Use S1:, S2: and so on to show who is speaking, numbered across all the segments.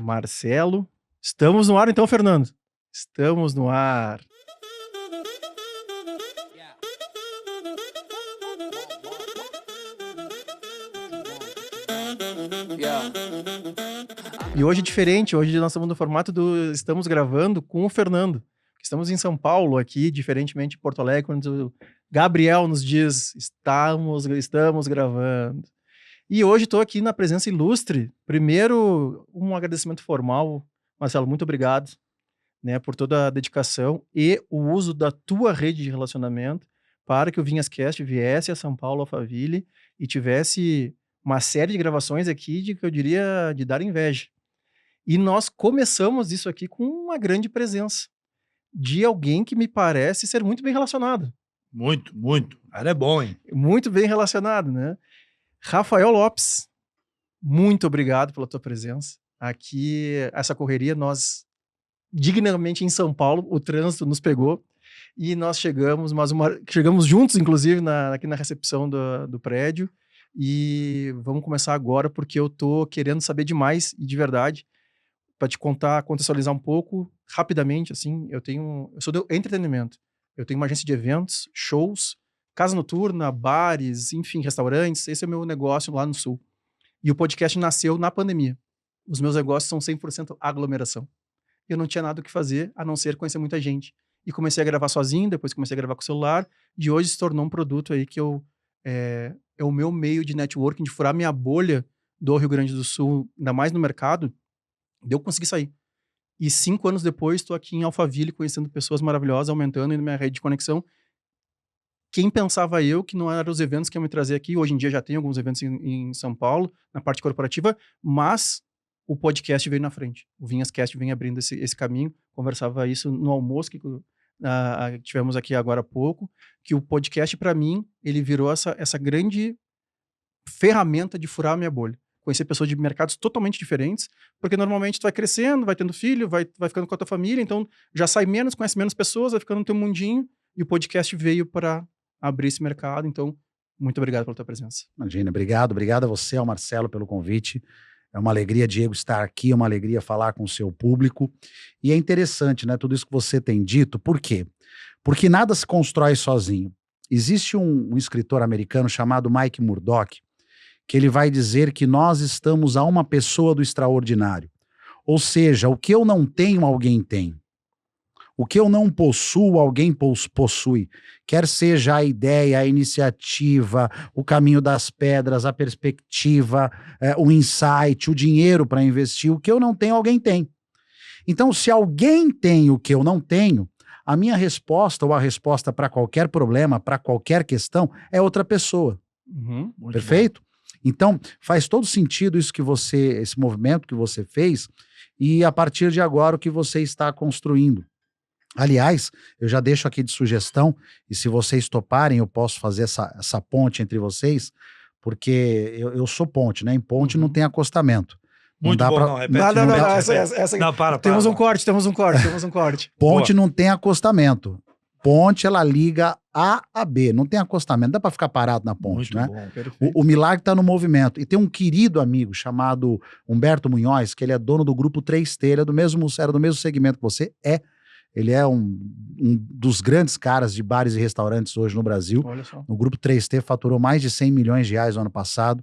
S1: Marcelo. Estamos no ar então, Fernando? Estamos no ar. E hoje é diferente, hoje nós estamos no formato do estamos gravando com o Fernando. Estamos em São Paulo aqui, diferentemente de Porto Alegre, quando o Gabriel nos diz estamos gravando. E hoje estou aqui na presença ilustre. Primeiro, um agradecimento formal. Marcelo, muito obrigado, né, por toda a dedicação e o uso da tua rede de relacionamento para que o Vinhascast viesse a São Paulo, Alphaville, e tivesse uma série de gravações aqui de que eu diria de dar inveja. E nós começamos isso aqui com uma grande presença de alguém que me parece ser muito bem relacionado.
S2: Muito. O cara é bom, hein?
S1: Muito bem relacionado, né? Rafael Lopes, muito obrigado pela tua presença. Aqui, essa correria, nós, dignamente em São Paulo, o trânsito nos pegou e nós chegamos, chegamos juntos, inclusive, aqui na recepção do prédio. E vamos começar agora, porque eu tô querendo saber demais, e de verdade, para te contar, contextualizar um pouco, rapidamente, assim, eu sou do entretenimento. Eu tenho uma agência de eventos, shows, casa noturna, bares, enfim, restaurantes. Esse é o meu negócio lá no Sul. E o podcast nasceu na pandemia. Os meus negócios são 100% aglomeração. Eu não tinha nada o que fazer, a não ser conhecer muita gente. E comecei a gravar sozinho, depois comecei a gravar com o celular, e hoje se tornou um produto aí que é o meu meio de networking, de furar minha bolha do Rio Grande do Sul, ainda mais no mercado, de eu conseguir sair. E 5 anos depois, estou aqui em Alphaville, conhecendo pessoas maravilhosas, aumentando a minha rede de conexão. Quem pensava eu que não eram os eventos que iam me trazer aqui? Hoje em dia já tem alguns eventos em São Paulo, na parte corporativa, mas o podcast veio na frente. O Vinhascast vem abrindo esse caminho. Conversava isso no almoço que tivemos aqui agora há pouco, que o podcast, para mim, ele virou essa grande ferramenta de furar a minha bolha. Conhecer pessoas de mercados totalmente diferentes, porque normalmente tu vai crescendo, vai tendo filho, vai ficando com a tua família, então já sai menos, conhece menos pessoas, vai ficando no teu mundinho, e o podcast veio para abrir esse mercado. Então, muito obrigado pela tua presença.
S2: Imagina, obrigado a você, ao Marcelo, pelo convite. É uma alegria, Diego, estar aqui, é uma alegria falar com o seu público. E é interessante, né, tudo isso que você tem dito. Por quê? Porque nada se constrói sozinho. Existe um escritor americano chamado Mike Murdock, que ele vai dizer que nós estamos a uma pessoa do extraordinário. Ou seja, o que eu não tenho, alguém tem. O que eu não possuo, alguém possui. Quer seja a ideia, a iniciativa, o caminho das pedras, a perspectiva, o insight, o dinheiro para investir. O que eu não tenho, alguém tem. Então, se alguém tem o que eu não tenho, a minha resposta ou a resposta para qualquer problema, para qualquer questão, é outra pessoa. Perfeito? Bom. Então, faz todo sentido esse movimento que você fez e a partir de agora o que você está construindo. Aliás, eu já deixo aqui de sugestão, e se vocês toparem, eu posso fazer essa ponte entre vocês, porque eu sou ponte, né? Em ponte não tem acostamento.
S1: Muito bom, não, repete. Não, para. Temos um corte.
S2: Ponte não tem acostamento. Ponte, ela liga A a B, não tem acostamento, dá para ficar parado na ponte,
S1: muito
S2: né?
S1: Bom, perfeito.
S2: O milagre está no movimento. E tem um querido amigo chamado Humberto Munhoz, que ele é dono do grupo 3T, ele era do mesmo segmento que você é. Ele é um dos grandes caras de bares e restaurantes hoje no Brasil.
S1: Olha só.
S2: O grupo 3T faturou mais de 100 milhões de reais no ano passado,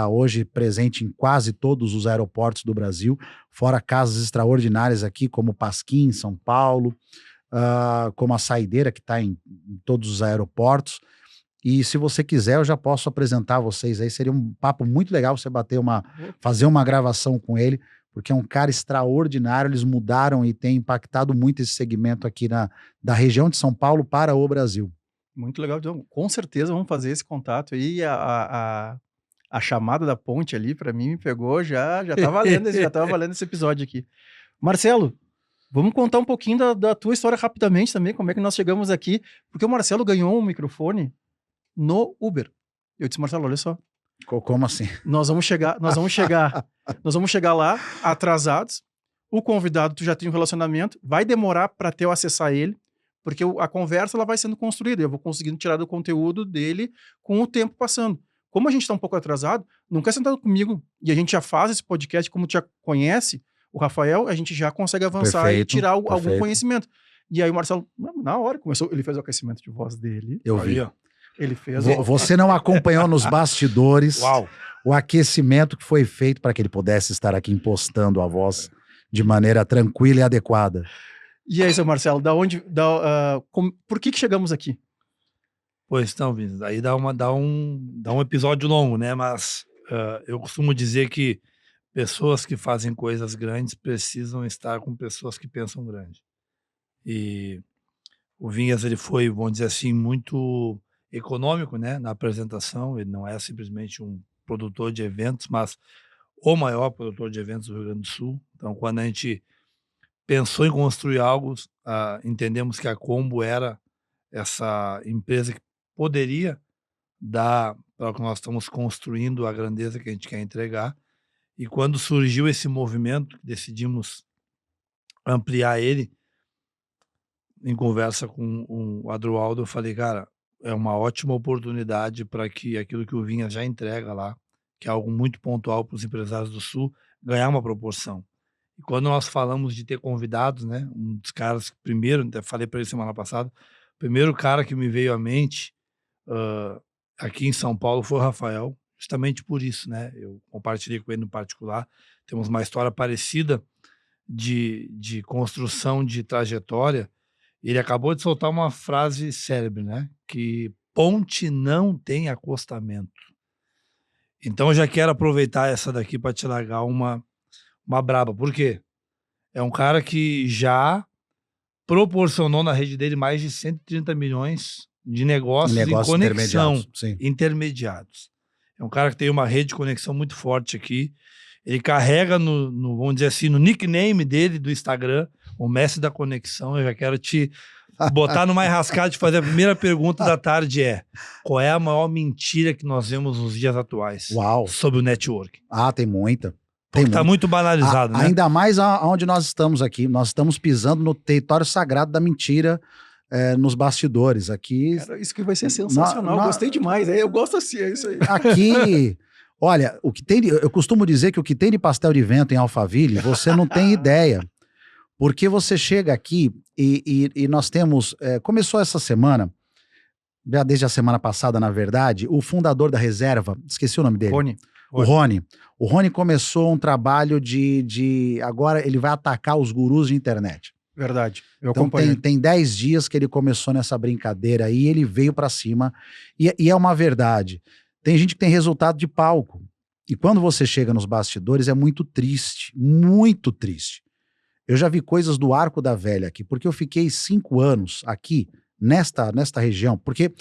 S2: hoje presente em quase todos os aeroportos do Brasil, fora casas extraordinárias aqui, como Pasquim, em São Paulo, como a Saideira, que está em todos os aeroportos. E se você quiser, eu já posso apresentar vocês aí. Seria um papo muito legal você fazer uma gravação com ele, porque é um cara extraordinário. Eles mudaram e têm impactado muito esse segmento aqui da região de São Paulo para o Brasil.
S1: Muito legal. Então, com certeza vamos fazer esse contato aí. A chamada da ponte ali, para mim, me pegou. Já tá valendo, já tava valendo esse episódio aqui. Marcelo, vamos contar um pouquinho da tua história rapidamente também, como é que nós chegamos aqui, porque o Marcelo ganhou um microfone no Uber. Eu disse, Marcelo, olha só.
S2: Como assim?
S1: Nós vamos chegar lá atrasados. O convidado, tu já tem um relacionamento, vai demorar para eu acessar ele, porque a conversa ela vai sendo construída, eu vou conseguindo tirar do conteúdo dele com o tempo passando. Como a gente está um pouco atrasado, não quer sentar comigo e a gente já faz esse podcast, como tu já conhece, O Rafael, a gente já consegue avançar
S2: Perfeito,
S1: e tirar algum
S2: perfeito.
S1: conhecimento. E aí o Marcelo, na hora, ele fez o aquecimento de voz dele.
S2: Eu vi.
S3: Aí, ó.
S1: Ele fez.
S2: Você não acompanhou nos bastidores
S3: Uau.
S2: o aquecimento que foi feito para que ele pudesse estar aqui impostando a voz de maneira tranquila e adequada.
S1: E aí, seu Marcelo, por que chegamos aqui?
S3: Pois então, Vinícius, aí dá um episódio longo, né? Mas eu costumo dizer que pessoas que fazem coisas grandes precisam estar com pessoas que pensam grande. E o Vinhas, ele foi, vamos dizer assim, muito econômico, né, na apresentação. Ele não é simplesmente um produtor de eventos, mas o maior produtor de eventos do Rio Grande do Sul. Então, quando a gente pensou em construir algo, entendemos que a Combo era essa empresa que poderia dar para o que nós estamos construindo, a grandeza que a gente quer entregar. E quando surgiu esse movimento, decidimos ampliar ele. Em conversa com o Adroaldo, eu falei, cara, é uma ótima oportunidade para que aquilo que o Vinhas já entrega lá, que é algo muito pontual para os empresários do Sul, ganhar uma proporção. E quando nós falamos de ter convidados, né, um dos caras que primeiro, até falei para ele semana passada, o primeiro cara que me veio à mente aqui em São Paulo foi o Rafael, justamente por isso, né? Eu compartilhei com ele no particular, temos uma história parecida de construção de trajetória. Ele acabou de soltar uma frase célebre, né? Que ponte não tem acostamento. Então eu já quero aproveitar essa daqui para te largar uma braba. Por quê? É um cara que já proporcionou na rede dele mais de 130 milhões de negócios em conexão intermediados. É um cara que tem uma rede de conexão muito forte aqui. Ele carrega vamos dizer assim, no nickname dele do Instagram, o mestre da conexão. Eu já quero te botar numa enrascada de fazer a primeira pergunta da tarde qual é a maior mentira que nós vemos nos dias atuais sobre o network?
S2: Tem muita.
S3: Está muito banalizado, né?
S2: Ainda mais onde nós estamos aqui. Nós estamos pisando no território sagrado da mentira nos bastidores. Aqui.
S1: Cara, isso que vai ser sensacional. Gostei demais. Eu gosto assim, é isso aí.
S2: Aqui. Olha, eu costumo dizer que o que tem de pastel de vento em Alphaville, você não tem ideia. Porque você chega aqui e nós temos... começou essa semana, já desde a semana passada, na verdade, o fundador da Reserva, esqueci o nome dele.
S1: Rony.
S2: O Rony. O Rony começou um trabalho agora ele vai atacar os gurus de internet.
S1: Verdade.
S2: Então tem 10 dias que ele começou nessa brincadeira aí, ele veio pra cima. E é uma verdade. Tem gente que tem resultado de palco. E quando você chega nos bastidores é muito triste. Muito triste. Eu já vi coisas do Arco da Velha aqui, porque eu fiquei 5 anos aqui, nesta região. Porque,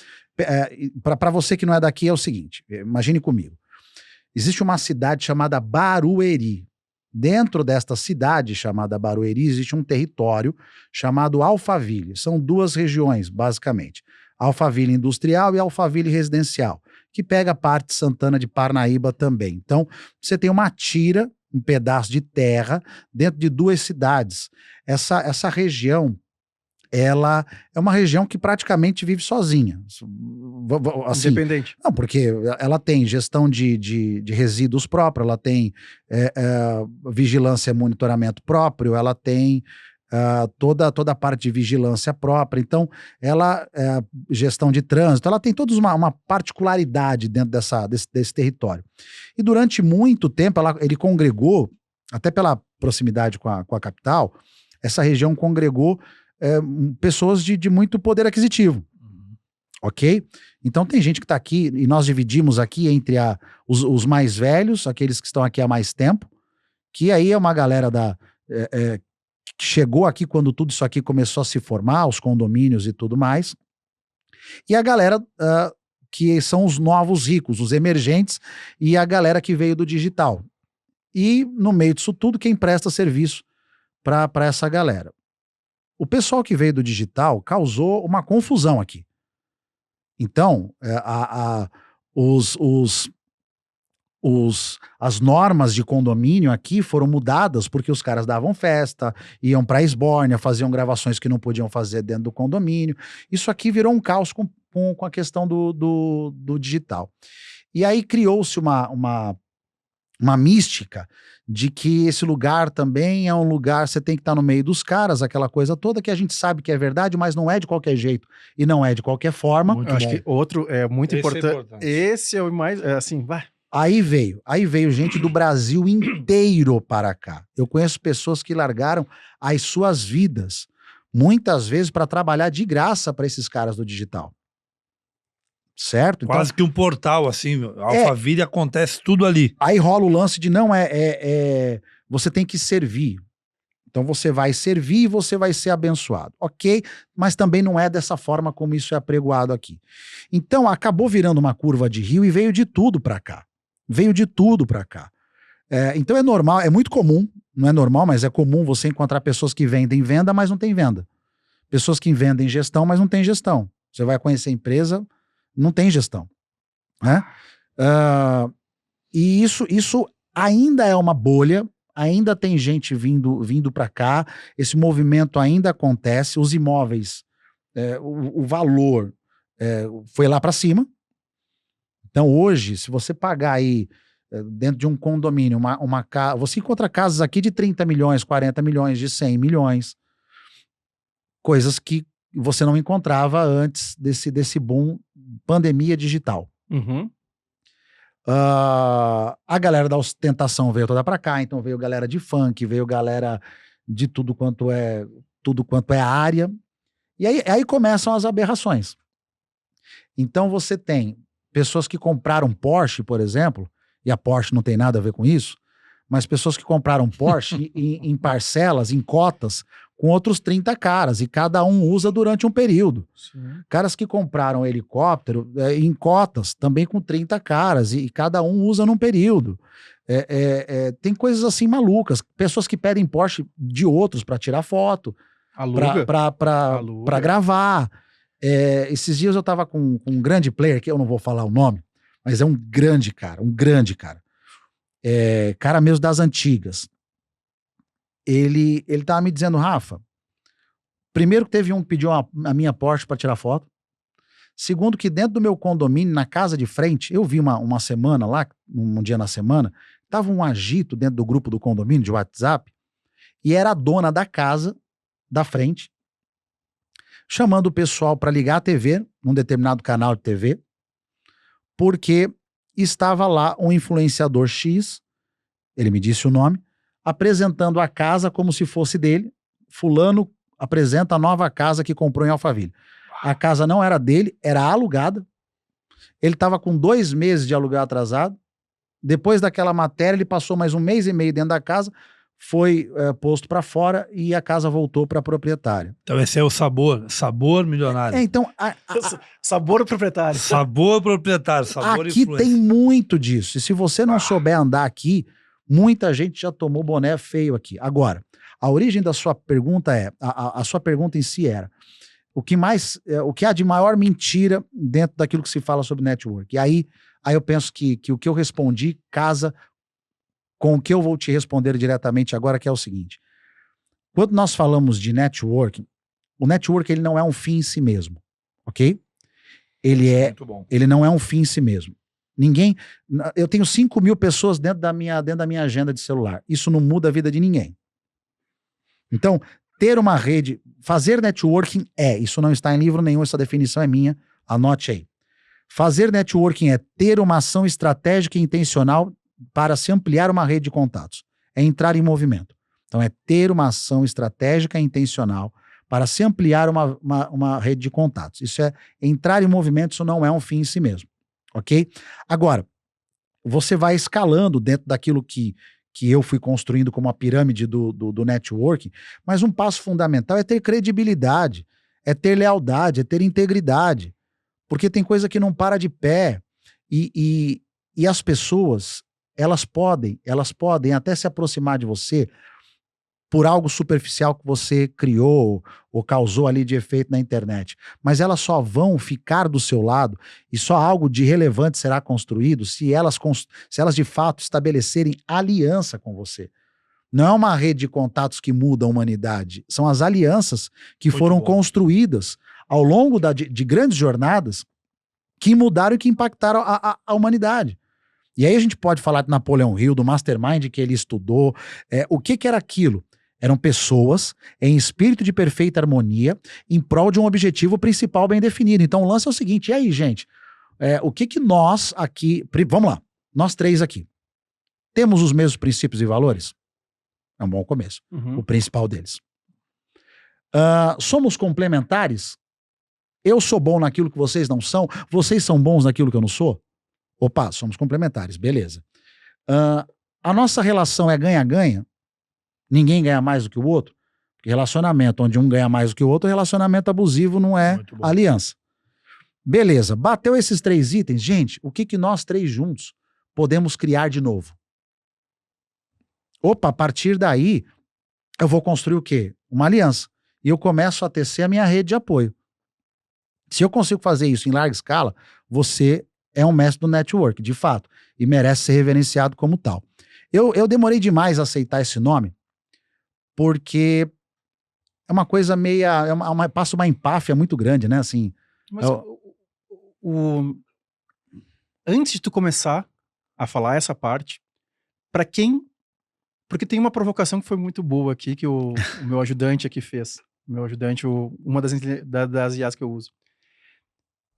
S2: para você que não é daqui, é o seguinte, imagine comigo. Existe uma cidade chamada Barueri. Dentro desta cidade chamada Barueri, existe um território chamado Alphaville. São 2 regiões, basicamente. Alphaville industrial e Alphaville residencial, que pega a parte de Santana de Parnaíba também. Então, você tem uma tira, um pedaço de terra, dentro de 2 cidades. Essa região, ela é uma região que praticamente vive sozinha. Assim,
S1: independente.
S2: Não, porque ela tem gestão de resíduos próprio, ela tem vigilância e monitoramento próprio, ela tem toda a parte de vigilância própria. Então, gestão de trânsito, ela tem toda uma particularidade dentro desse território. E durante muito tempo, ele congregou, até pela proximidade com a capital, essa região congregou pessoas de muito poder aquisitivo. Ok? Então tem gente que está aqui, e nós dividimos aqui entre os mais velhos, aqueles que estão aqui há mais tempo, que aí é uma galera que chegou aqui quando tudo isso aqui começou a se formar, os condomínios e tudo mais, e a galera que são os novos ricos, os emergentes, e a galera que veio do digital. E no meio disso tudo, quem presta serviço para essa galera. O pessoal que veio do digital causou uma confusão aqui. Então, as normas de condomínio aqui foram mudadas porque os caras davam festa, iam para a esbórnia, faziam gravações que não podiam fazer dentro do condomínio. Isso aqui virou um caos com a questão do digital. E aí criou-se uma mística de que esse lugar também é um lugar, você tem que estar no meio dos caras, aquela coisa toda que a gente sabe que é verdade, mas não é de qualquer jeito e não é de qualquer forma.
S3: Muito
S1: Eu acho
S3: bom.
S1: que outro é muito
S3: Esse é
S1: importante.
S3: importante.
S1: Esse é o mais, assim, vai.
S2: Aí veio gente do Brasil inteiro para cá. Eu conheço pessoas que largaram as suas vidas, muitas vezes para trabalhar de graça para esses caras do digital. Certo? Então,
S3: Quase que um portal, assim, meu. Alphaville acontece tudo ali.
S2: aí rola o lance de não você tem que servir. Então você vai servir e você vai ser abençoado. Ok, mas também não é dessa forma como isso é apregoado aqui. Então acabou virando uma curva de rio e veio de tudo para cá. Veio de tudo para cá. Então é normal, é muito comum, não é normal, mas é comum você encontrar pessoas que vendem venda, mas não tem venda. Pessoas que vendem gestão, mas não tem gestão. Você vai conhecer empresa, não tem gestão. Né? E isso ainda é uma bolha, ainda tem gente vindo para cá, esse movimento ainda acontece, os imóveis, o valor foi lá para cima. Então hoje, se você pagar aí dentro de um condomínio, uma casa, você encontra casas aqui de 30 milhões, 40 milhões, de 100 milhões, coisas que você não encontrava antes desse boom pandemia digital.
S1: Uhum.
S2: A galera da ostentação veio toda pra cá, então veio galera de funk, veio galera de tudo quanto é área, e aí começam as aberrações. Então você tem pessoas que compraram Porsche, por exemplo, e a Porsche não tem nada a ver com isso, mas pessoas que compraram Porsche em parcelas, em cotas, com outros 30 caras, e cada um usa durante um período.
S1: Sim.
S2: Caras que compraram helicóptero em cotas, também com 30 caras, e cada um usa num período. Tem coisas assim malucas. Pessoas que pedem Porsche de outros para tirar foto,
S1: Aluga.
S2: para gravar. Esses dias eu tava com um grande player, que eu não vou falar o nome, mas é um grande cara. Cara mesmo das antigas. Ele tava me dizendo, Rafa, primeiro que teve um que pediu a minha Porsche para tirar foto. Segundo que dentro do meu condomínio, na casa de frente, eu vi uma semana lá, um dia na semana, tava um agito dentro do grupo do condomínio de WhatsApp, e era a dona da casa da frente, chamando o pessoal para ligar a TV, num determinado canal de TV, porque estava lá um influenciador X, ele me disse o nome, apresentando a casa como se fosse dele. Fulano apresenta a nova casa que comprou em Alphaville. A casa não era dele, era alugada. Ele estava com 2 meses de aluguel atrasado. Depois daquela matéria, ele passou mais 1 mês e meio dentro da casa, foi posto para fora e a casa voltou para a proprietária.
S3: Então esse é o sabor milionário.
S2: Então,
S1: Sabor proprietário.
S3: Sabor proprietário, sabor
S2: aqui
S3: influência.
S2: tem muito disso. E se você não souber andar aqui, muita gente já tomou boné feio aqui. Agora, a origem da sua pergunta a sua pergunta em si era, o que há de maior mentira dentro daquilo que se fala sobre network? E aí eu penso que o que eu respondi casa com o que eu vou te responder diretamente agora, que é o seguinte. Quando nós falamos de networking, o network ele não é um fim em si mesmo, ok?
S3: Muito bom.
S2: Ele não é um fim em si mesmo. Eu tenho 5 mil pessoas dentro da minha agenda de celular. Isso não muda a vida de ninguém. Então, ter uma rede, fazer networking isso não está em livro nenhum, essa definição é minha, anote aí. Fazer networking é ter uma ação estratégica e intencional para se ampliar uma rede de contatos. É entrar em movimento. Então, é ter uma ação estratégica e intencional para se ampliar uma rede de contatos. Isso é entrar em movimento, isso não é um fim em si mesmo. Ok? Agora, você vai escalando dentro daquilo que eu fui construindo como a pirâmide do networking, mas um passo fundamental é ter credibilidade, é ter lealdade, é ter integridade, porque tem coisa que não para de pé e as pessoas, elas podem até se aproximar de você por algo superficial que você criou ou causou ali de efeito na internet. Mas elas só vão ficar do seu lado e só algo de relevante será construído se elas de fato estabelecerem aliança com você. Não é uma rede de contatos que muda a humanidade, são as alianças que foram construídas ao longo de grandes jornadas que mudaram e que impactaram a humanidade. E aí a gente pode falar de Napoleão Hill, do Mastermind que ele estudou. O que era aquilo? Eram pessoas em espírito de perfeita harmonia em prol de um objetivo principal bem definido. Então o lance é o seguinte, e aí, gente? O que nós aqui... Vamos lá, nós três aqui. Temos os mesmos princípios e valores? É um bom começo. O principal deles. Somos complementares? Eu sou bom naquilo que vocês não são? Vocês são bons naquilo que eu não sou? Opa, somos complementares, beleza. A nossa relação é ganha-ganha? Ninguém ganha mais do que o outro? Porque relacionamento onde um ganha mais do que o outro, relacionamento abusivo não é aliança. Beleza, bateu esses 3 itens. Gente, o que nós 3 juntos podemos criar de novo? Opa, a partir daí, eu vou construir o quê? Uma aliança. E eu começo a tecer a minha rede de apoio. Se eu consigo fazer isso em larga escala, você é um mestre do network, de fato, e merece ser reverenciado como tal. Eu demorei demais a aceitar esse nome, porque é uma coisa meia... passa uma empáfia muito grande, né? Assim,
S1: mas antes de tu começar a falar essa parte, para quem... Porque tem uma provocação que foi muito boa aqui, que o meu ajudante aqui fez. O meu ajudante, uma das IAs que eu uso.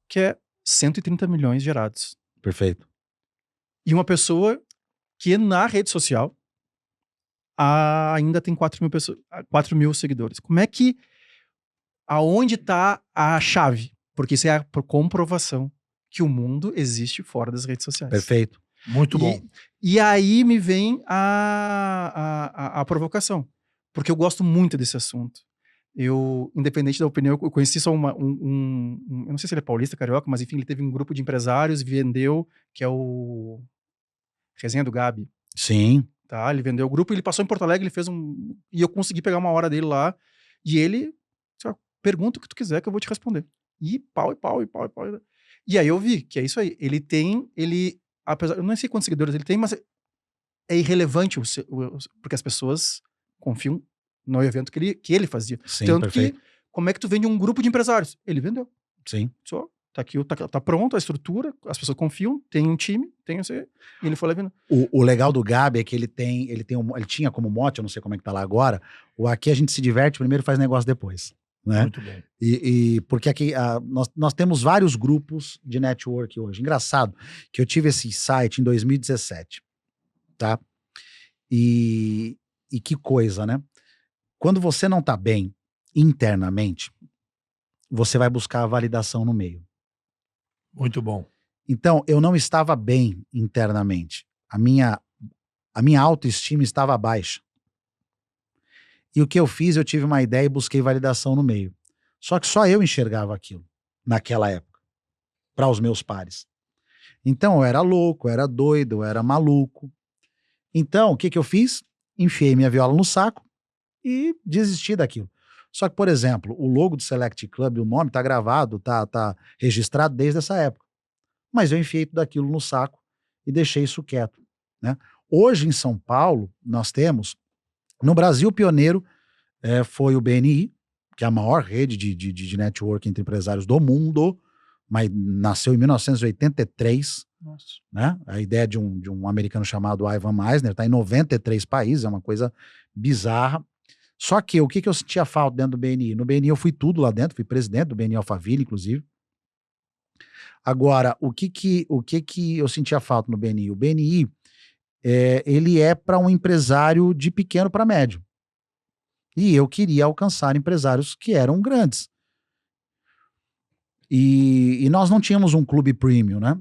S1: Que é 130 milhões gerados.
S2: Perfeito.
S1: E uma pessoa que na rede social ainda tem 4 mil seguidores. Como é que... Aonde está a chave? Porque isso é a comprovação que o mundo existe fora das redes sociais.
S2: Perfeito.
S3: Muito bom.
S1: E aí me vem a provocação. Porque eu gosto muito desse assunto. Eu, independente da opinião, eu conheci só eu não sei se ele é paulista, carioca, mas enfim, ele teve um grupo de empresários, vendeu, que é o Resenha do Gabi.
S2: Sim.
S1: Tá? Ele vendeu o grupo, ele passou em Porto Alegre, ele fez e eu consegui pegar uma hora dele lá, e ele, pergunta o que tu quiser que eu vou te responder. E pau. E aí eu vi que é isso aí. Apesar, eu não sei quantos seguidores ele tem, mas é irrelevante, porque as pessoas confiam no evento que ele fazia.
S2: Sim,
S1: tanto
S2: perfeito.
S1: que, como é que tu vende um grupo de empresários? Ele vendeu.
S2: Sim.
S1: Só, tá aqui, tá pronto a estrutura, as pessoas confiam, tem um time, e ele foi lá vendo.
S2: O legal do Gabi é que ele tinha como mote, eu não sei como é que tá lá agora, o aqui a gente se diverte primeiro e faz negócio depois. Né?
S3: Muito bom.
S2: Porque aqui nós temos vários grupos de network hoje. Engraçado que eu tive esse site em 2017, tá? E que coisa, né? Quando você não tá bem internamente, você vai buscar a validação no meio.
S3: Muito bom.
S2: Então, eu não estava bem internamente. A minha autoestima estava baixa. E o que eu fiz, eu tive uma ideia e busquei validação no meio. Só que só eu enxergava aquilo, naquela época, para os meus pares. Então eu era louco, eu era doido, eu era maluco. Então o que eu fiz? Enfiei minha viola no saco e desisti daquilo. Só que, por exemplo, o logo do Select Club, o nome tá gravado, tá registrado desde essa época. Mas eu enfiei tudo aquilo no saco e deixei isso quieto, né? Hoje em São Paulo, nós temos... No Brasil, o pioneiro foi o BNI, que é a maior rede de network entre empresários do mundo, mas nasceu em 1983.
S1: Nossa.
S2: Né? A ideia de um americano chamado Ivan Misner, está em 93 países, é uma coisa bizarra. Só que o que eu sentia falta dentro do BNI? No BNI eu fui tudo lá dentro, fui presidente do BNI Alphaville, inclusive. Agora, o que eu sentia falta no BNI? O BNI... ele é para um empresário de pequeno para médio. E eu queria alcançar empresários que eram grandes. E nós não tínhamos um clube premium, né?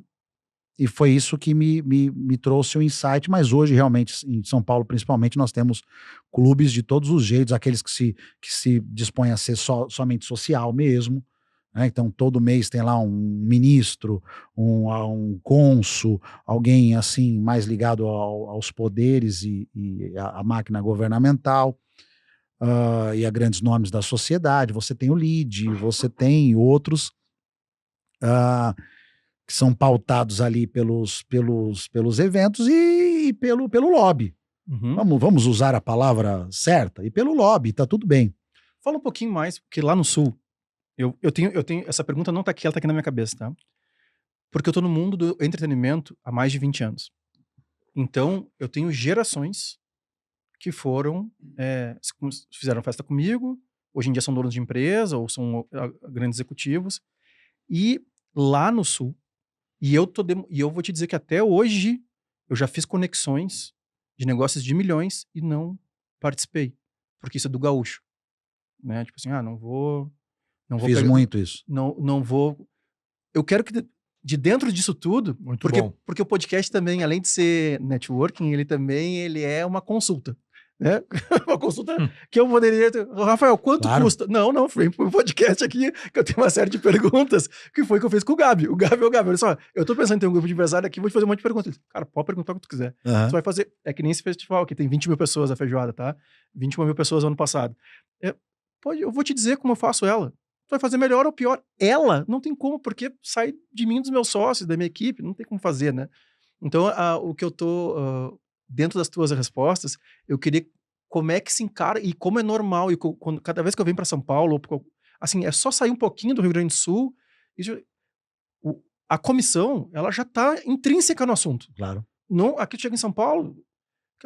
S2: E foi isso que me trouxe o insight, mas hoje realmente, em São Paulo principalmente, nós temos clubes de todos os jeitos, aqueles que se dispõem a ser somente social mesmo, né? Então todo mês tem lá um ministro, um cônsul, alguém assim mais ligado aos poderes e à máquina governamental, e a grandes nomes da sociedade. Você tem o LEAD, você tem outros que são pautados ali pelos eventos e pelo lobby.
S1: Uhum.
S2: Vamos usar a palavra certa? E pelo lobby, tá tudo bem.
S1: Fala um pouquinho mais, porque lá no Sul, eu tenho essa pergunta não tá aqui, ela tá aqui na minha cabeça, tá? Porque eu tô no mundo do entretenimento há mais de 20 anos. Então, eu tenho gerações que foram, fizeram festa comigo, hoje em dia são donos de empresa ou são grandes executivos, e lá no Sul, e eu vou te dizer que até hoje eu já fiz conexões de negócios de milhões e não participei, porque isso é do gaúcho, né? Tipo assim, não vou
S2: Fiz muito isso.
S1: não vou. Eu quero que de dentro disso tudo,
S3: Muito
S1: porque,
S3: bom.
S1: porque o podcast também, além de ser networking, ele é uma consulta, né? Uma consulta que eu poderia ter. Rafael, quanto custa? Não, foi um podcast aqui que eu tenho uma série de perguntas, que foi que eu fiz com o Gabi. O Gabi, olha só, eu tô pensando em ter um grupo de empresário aqui, vou te fazer um monte de perguntas. Cara, pode perguntar o que tu quiser. Tu vai fazer, é que nem esse festival que tem 20 mil pessoas a feijoada, tá? 21 mil pessoas ano passado. Eu vou te dizer como eu faço ela. Tu vai fazer melhor ou pior. Ela não tem como, porque sai de mim, dos meus sócios, da minha equipe, não tem como fazer, né? Então, o que eu tô, dentro das tuas respostas, eu queria como é que se encara e como é normal. E cada vez que eu venho para São Paulo, assim, é só sair um pouquinho do Rio Grande do Sul, a comissão, ela já tá intrínseca no assunto.
S2: Claro.
S1: Não, aqui tu chega em São Paulo,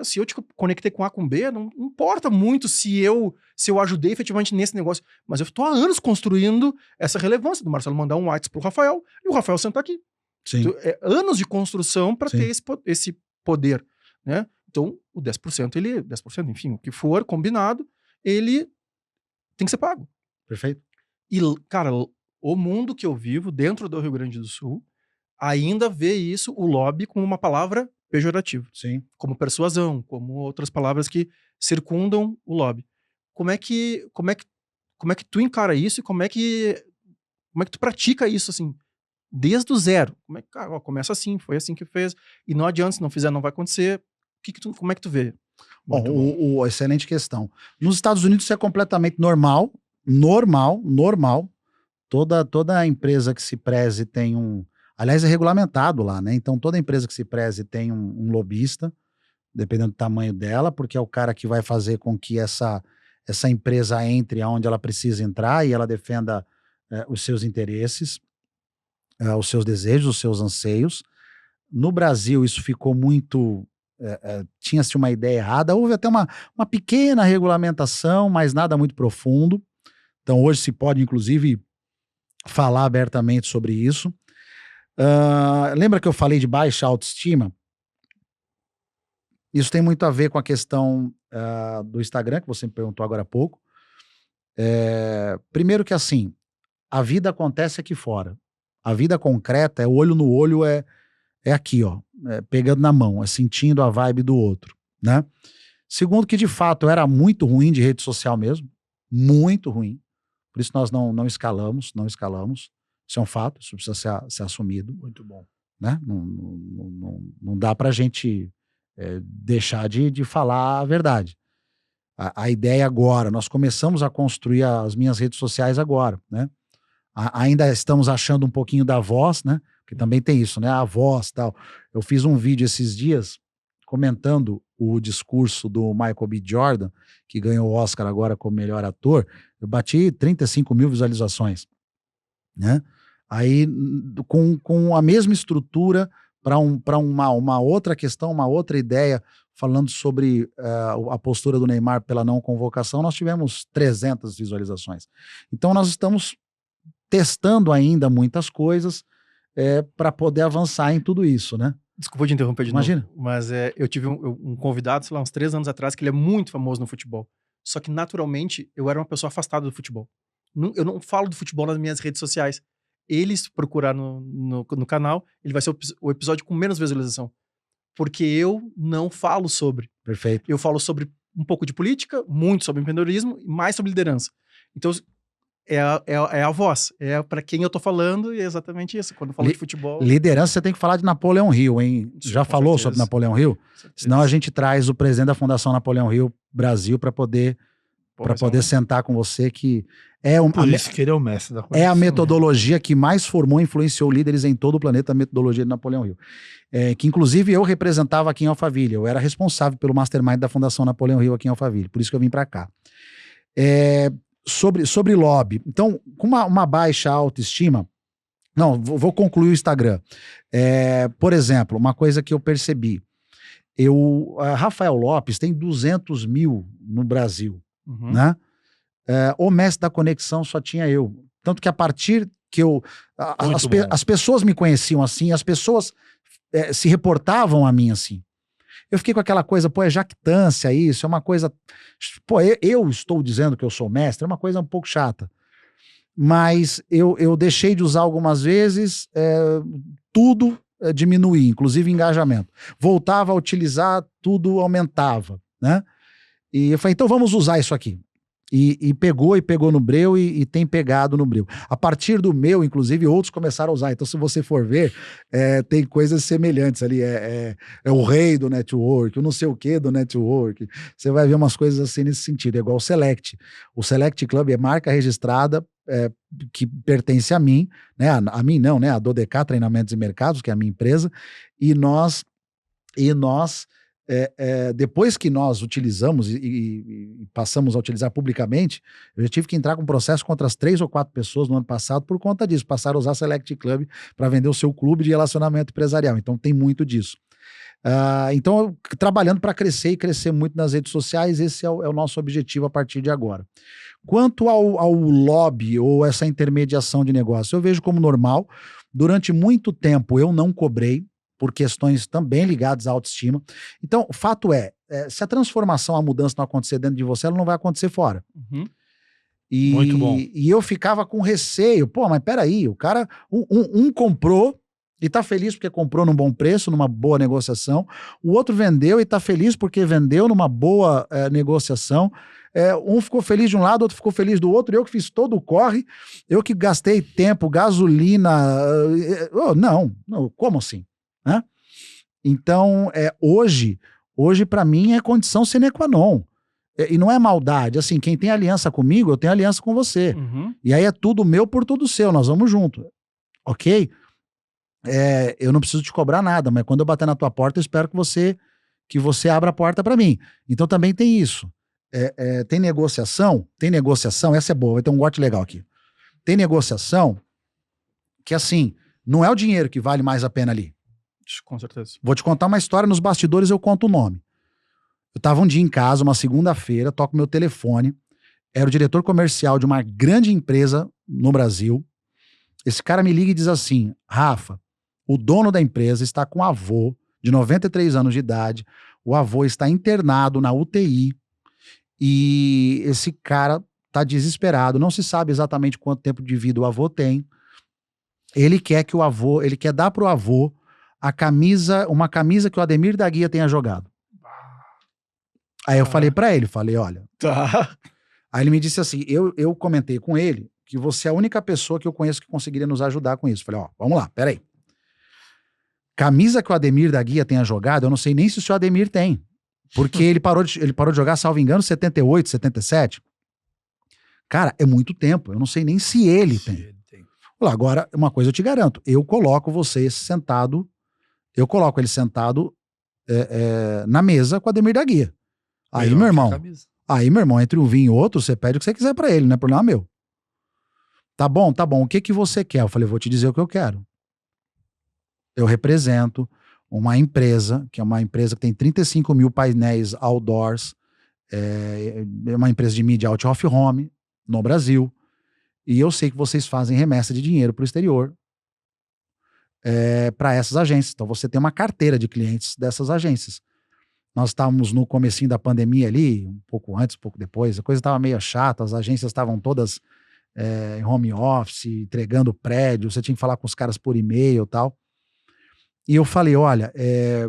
S1: se eu te conectei com A com B, não importa muito se eu ajudei efetivamente nesse negócio, mas eu estou há anos construindo essa relevância do Marcelo mandar um WhatsApp pro Rafael e o Rafael sentar aqui.
S2: Sim.
S1: Então, anos de construção para ter esse poder, né? Então, o 10%, 10%, enfim, o que for combinado, ele tem que ser pago.
S2: Perfeito.
S1: E, cara, o mundo que eu vivo dentro do Rio Grande do Sul ainda vê isso, o lobby, como uma palavra pejorativa.
S2: Sim.
S1: Como persuasão, como outras palavras que circundam o lobby. Como é que tu encara isso e como é que tu pratica isso, assim, desde o zero? Começa assim, foi assim que fez, e não adianta, se não fizer, não vai acontecer. Como é que tu vê?
S2: Bom, excelente questão. Nos Estados Unidos isso é completamente normal. Toda empresa que se preze tem aliás, é regulamentado lá, né? Então, toda empresa que se preze tem um lobista, dependendo do tamanho dela, porque é o cara que vai fazer com que essa empresa entre aonde ela precisa entrar e ela defenda os seus interesses, os seus desejos, os seus anseios. No Brasil, isso ficou muito... tinha-se uma ideia errada. Houve até uma pequena regulamentação, mas nada muito profundo. Então, hoje se pode, inclusive, falar abertamente sobre isso. Lembra que eu falei de baixa autoestima? Isso tem muito a ver com a questão do Instagram, que você me perguntou agora há pouco. Primeiro que assim, a vida acontece aqui fora. A vida concreta é olho no olho, é aqui, ó, pegando na mão, é sentindo a vibe do outro, né? Segundo que, de fato, eu era muito ruim de rede social mesmo, muito ruim. Por isso nós não escalamos. Isso é um fato, isso precisa ser assumido.
S3: Muito bom.
S2: Né? Não dá pra gente deixar de falar a verdade. A ideia agora, nós começamos a construir as minhas redes sociais agora, né? Ainda estamos achando um pouquinho da voz, né? Porque também tem isso, né? A voz e tal. Eu fiz um vídeo esses dias comentando o discurso do Michael B. Jordan, que ganhou o Oscar agora como melhor ator. Eu bati 35 mil visualizações, né? Aí, com a mesma estrutura, para uma outra questão, uma outra ideia, falando sobre a postura do Neymar pela não convocação, nós tivemos 300 visualizações. Então, nós estamos testando ainda muitas coisas para poder avançar em tudo isso, né?
S1: Desculpa te interromper de
S2: Imagina.
S1: novo, mas eu tive um convidado, sei lá, uns 3 anos atrás, que ele é muito famoso no futebol. Só que, naturalmente, eu era uma pessoa afastada do futebol. Eu não falo do futebol nas minhas redes sociais. Ele, se procurar no canal, ele vai ser o episódio com menos visualização. Porque eu não falo sobre.
S2: Perfeito.
S1: Eu falo sobre um pouco de política, muito sobre empreendedorismo e mais sobre liderança. Então, é a voz. É para quem eu tô falando e é exatamente isso. Quando eu falo de futebol...
S2: Liderança, você tem que falar de Napoleão Hill, hein? Já falou sobre Napoleão Hill? Senão a gente traz o presidente da Fundação Napoleão Hill Brasil para poder sentar com você, que
S3: por isso que ele é o mestre da conexão.
S2: É a metodologia que mais formou e influenciou líderes em todo o planeta, a metodologia de Napoleão Hill. Que inclusive eu representava aqui em Alphaville. Eu era responsável pelo mastermind da Fundação Napoleão Hill aqui em Alphaville. Por isso que eu vim para cá. Sobre lobby. Então, com uma baixa autoestima... Não, vou concluir o Instagram. Por exemplo, uma coisa que eu percebi. Rafael Lopes tem 200 mil no Brasil,
S1: Uhum.
S2: né? O mestre da conexão só tinha eu. Tanto que a partir que as pessoas me conheciam assim, as pessoas se reportavam a mim assim. Eu fiquei com aquela coisa, pô, é jactância isso, é uma coisa... Pô, eu estou dizendo que eu sou mestre, é uma coisa um pouco chata. Mas eu deixei de usar algumas vezes, tudo diminuía, inclusive engajamento. Voltava a utilizar, tudo aumentava, né? E eu falei, então vamos usar isso aqui. E pegou no Breu e tem pegado no Breu. A partir do meu, inclusive, outros começaram a usar. Então, se você for ver, tem coisas semelhantes ali. É o rei do network, o não sei o que do network. Você vai ver umas coisas assim nesse sentido. É igual o Select. O Select Club é marca registrada que pertence a mim, né? A mim não, né? A Dodecá Treinamentos e Mercados, que é a minha empresa. E nós depois que nós utilizamos e passamos a utilizar publicamente, eu já tive que entrar com um processo contra as 3 ou 4 pessoas no ano passado por conta disso, passaram a usar Select Club para vender o seu clube de relacionamento empresarial. Então tem muito disso. Então, trabalhando para crescer e crescer muito nas redes sociais, esse é o nosso objetivo a partir de agora. Quanto ao lobby ou essa intermediação de negócio, eu vejo como normal. Durante muito tempo eu não cobrei, por questões também ligadas à autoestima. Então, o fato se a transformação, a mudança não acontecer dentro de você, ela não vai acontecer fora.
S1: Uhum.
S3: Muito bom.
S2: E eu ficava com receio. Pô, mas peraí, o cara, um comprou e tá feliz porque comprou num bom preço, numa boa negociação. O outro vendeu e tá feliz porque vendeu numa boa negociação. Um ficou feliz de um lado, outro ficou feliz do outro. Eu que fiz todo o corre, eu que gastei tempo, gasolina. Não, como assim? Né? Então, hoje para mim é condição sine qua non. E não é maldade, assim, quem tem aliança comigo, eu tenho aliança com você.
S1: Uhum.
S2: E aí é tudo meu por tudo seu, nós vamos junto. Ok? Eu não preciso te cobrar nada, mas quando eu bater na tua porta, eu espero que você abra a porta para mim. Então também tem isso. Tem negociação, essa é boa, vai ter um gote legal aqui. Tem negociação que, assim, não é o dinheiro que vale mais a pena ali.
S1: Com certeza.
S2: Vou te contar uma história, nos bastidores eu conto o nome. Eu tava um dia em casa, uma segunda-feira, toco meu telefone, era o diretor comercial de uma grande empresa no Brasil. Esse cara me liga e diz assim: Rafa, o dono da empresa está com um avô de 93 anos de idade, o avô está internado na UTI e esse cara tá desesperado, não se sabe exatamente quanto tempo de vida o avô tem. Ele quer dar pro avô uma camisa que o Ademir da Guia tenha jogado. Aí eu falei pra ele, olha...
S1: Tá.
S2: Aí ele me disse assim, eu comentei com ele que você é a única pessoa que eu conheço que conseguiria nos ajudar com isso. Falei, vamos lá, peraí. Camisa que o Ademir da Guia tenha jogado, eu não sei nem se o seu Ademir tem. Porque ele parou de jogar, salvo engano, 78, 77. Cara, é muito tempo, eu não sei nem se ele tem. Agora, uma coisa eu te garanto, eu coloco ele sentado na mesa com o Ademir da Guia. Aí, meu irmão, entre um vinho e outro, você pede o que você quiser pra ele, não é problema meu. Tá bom, o que você quer? Eu falei, vou te dizer o que eu quero. Eu represento uma empresa, que é uma empresa que tem 35 mil painéis outdoors, é uma empresa de mídia out of home no Brasil, e eu sei que vocês fazem remessa de dinheiro pro exterior para essas agências. Então você tem uma carteira de clientes dessas agências. Nós estávamos no comecinho da pandemia ali, um pouco antes, um pouco depois, a coisa estava meio chata, as agências estavam todas em home office, entregando prédio, você tinha que falar com os caras por e-mail e tal. E eu falei, olha, é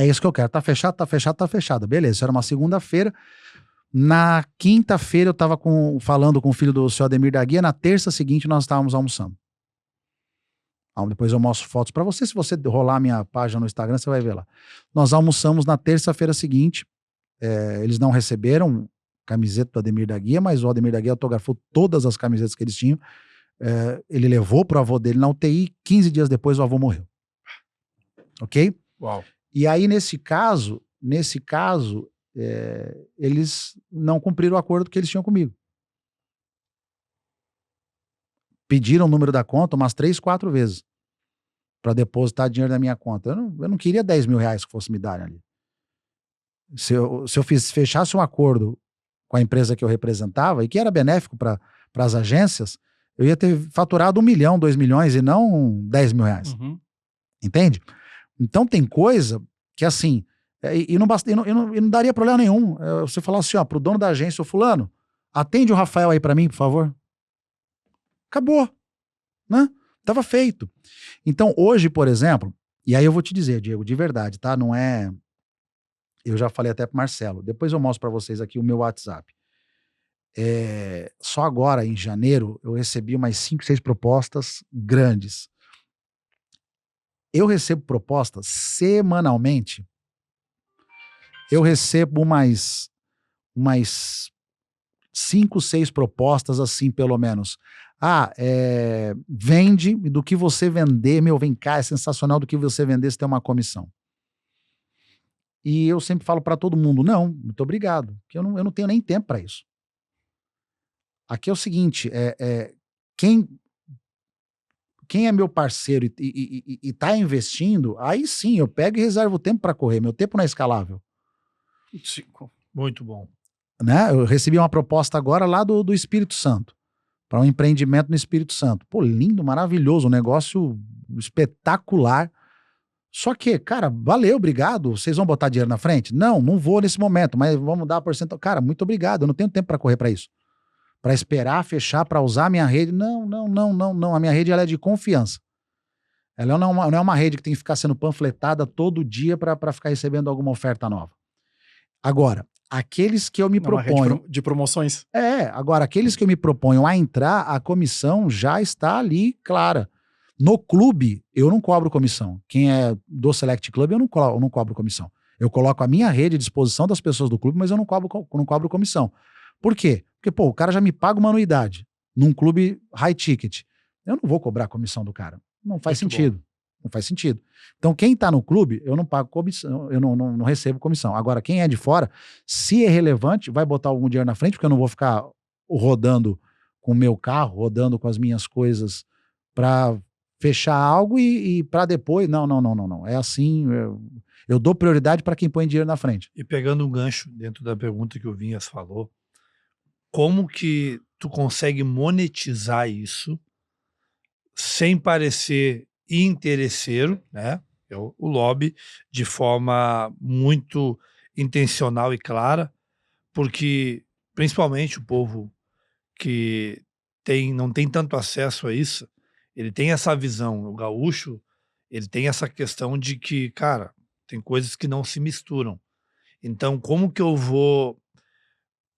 S2: isso que eu quero, tá fechado. Beleza, isso era uma segunda-feira. Na quinta-feira eu estava falando com o filho do seu Ademir da Guia, na terça seguinte nós estávamos almoçando. Depois eu mostro fotos para você, se você rolar a minha página no Instagram, você vai ver lá. Nós almoçamos na terça-feira seguinte, eles não receberam camiseta do Ademir da Guia, mas o Ademir da Guia autografou todas as camisetas que eles tinham, ele levou pro avô dele na UTI, 15 dias depois o avô morreu. Ok?
S1: Uau.
S2: E aí nesse caso, eles não cumpriram o acordo que eles tinham comigo. Pediram o número da conta umas 3, 4 vezes. para depositar dinheiro na minha conta. Eu não queria 10 mil reais que fosse me dar ali. Se eu fechasse um acordo com a empresa que eu representava e que era benéfico para as agências, eu ia ter faturado 1 milhão, 2 milhões e não 10 mil reais.
S1: Uhum.
S2: Entende? Então tem coisa que assim, e não daria problema nenhum. Você falar assim, ó, pro dono da agência, ô fulano, atende o Rafael aí para mim, por favor. Acabou, né? Tava feito. Então hoje, por exemplo, e aí eu vou te dizer, Diego, de verdade, tá? Não é... Eu já falei até pro Marcelo, depois eu mostro para vocês aqui o meu WhatsApp. Só agora, em janeiro, eu recebi umas 5, 6 propostas grandes. Eu recebo propostas semanalmente. Eu recebo umas 5, 6 propostas assim, pelo menos. Vende, do que você vender, meu, vem cá, é sensacional, do que você vender, você tem uma comissão. E eu sempre falo para todo mundo, não, muito obrigado, porque eu não tenho nem tempo para isso. Aqui é o seguinte, quem é meu parceiro e tá investindo, aí sim, eu pego e reservo o tempo para correr, meu tempo não é escalável.
S3: Muito bom.
S2: Né? Eu recebi uma proposta agora lá do Espírito Santo, para um empreendimento no Espírito Santo. Pô, lindo, maravilhoso, um negócio espetacular. Só que, cara, valeu, obrigado. Vocês vão botar dinheiro na frente? Não vou nesse momento, mas vamos dar a porcentagem. Cara, muito obrigado, eu não tenho tempo para correr para isso. Para esperar, fechar, para usar a minha rede. Não. A minha rede, ela é de confiança. Ela não é uma rede que tem que ficar sendo panfletada todo dia para ficar recebendo alguma oferta nova. Agora, aqueles que eu me proponho...
S1: Uma rede de promoções.
S2: Agora, aqueles que eu me proponho a entrar, a comissão já está ali, clara. No clube, eu não cobro comissão. Quem é do Select Club, eu não cobro comissão. Eu coloco a minha rede à disposição das pessoas do clube, mas eu não cobro comissão. Por quê? Porque, pô, o cara já me paga uma anuidade num clube high ticket. Eu não vou cobrar a comissão do cara. Não faz sentido. Não faz sentido. Então, quem tá no clube, eu não pago comissão, eu não recebo comissão. Agora, quem é de fora, se é relevante, vai botar algum dinheiro na frente, porque eu não vou ficar rodando com o meu carro, rodando com as minhas coisas para fechar algo e para depois. Não. É assim, eu dou prioridade para quem põe dinheiro na frente.
S3: E pegando um gancho dentro da pergunta que o Vinhas falou, como que tu consegue monetizar isso sem parecer interesseiro, né? O lobby, de forma muito intencional e clara, porque principalmente o povo que não tem tanto acesso a isso, ele tem essa visão, o gaúcho, ele tem essa questão de que, cara, tem coisas que não se misturam. Então, como que eu vou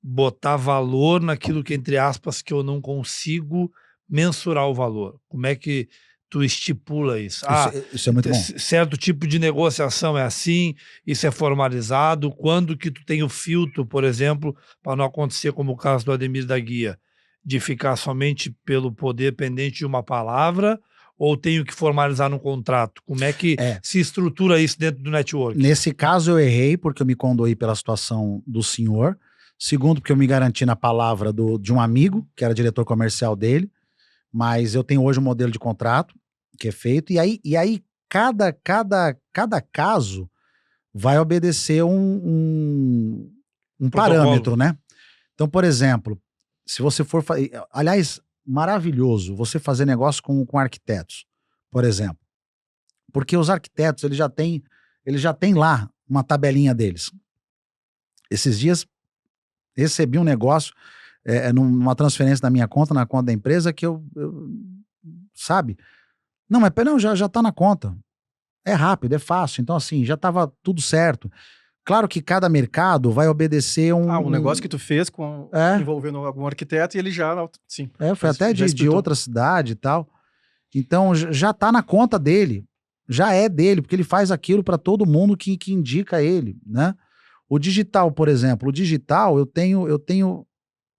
S3: botar valor naquilo que, entre aspas, que eu não consigo mensurar o valor? Como é que tu estipula isso?
S2: Isso é muito bom.
S3: Certo tipo de negociação é assim, isso é formalizado. Quando que tu tem o filtro, por exemplo, para não acontecer como o caso do Ademir da Guia, de ficar somente pelo poder pendente de uma palavra, ou tenho que formalizar no contrato? Como é que se estrutura isso dentro do network?
S2: Nesse caso eu errei, porque eu me condoí pela situação do senhor. Segundo, porque eu me garanti na palavra de um amigo, que era diretor comercial dele. Mas eu tenho hoje um modelo de contrato que é feito, e aí cada caso vai obedecer um parâmetro, né? Então, por exemplo, se você for... Aliás, maravilhoso você fazer negócio com arquitetos, por exemplo. Porque os arquitetos, eles já têm lá uma tabelinha deles. Esses dias, recebi um negócio, numa transferência da minha conta, na conta da empresa, que eu sabe? Não, mas já tá na conta. É rápido, é fácil. Então, assim, já estava tudo certo. Claro que cada mercado vai obedecer
S1: um negócio que tu fez envolvendo algum arquiteto e ele já... Sim.
S2: Foi até de outra cidade e tal. Então, já tá na conta dele. Já é dele, porque ele faz aquilo para todo mundo que indica ele, né? O digital, por exemplo. O digital, eu tenho...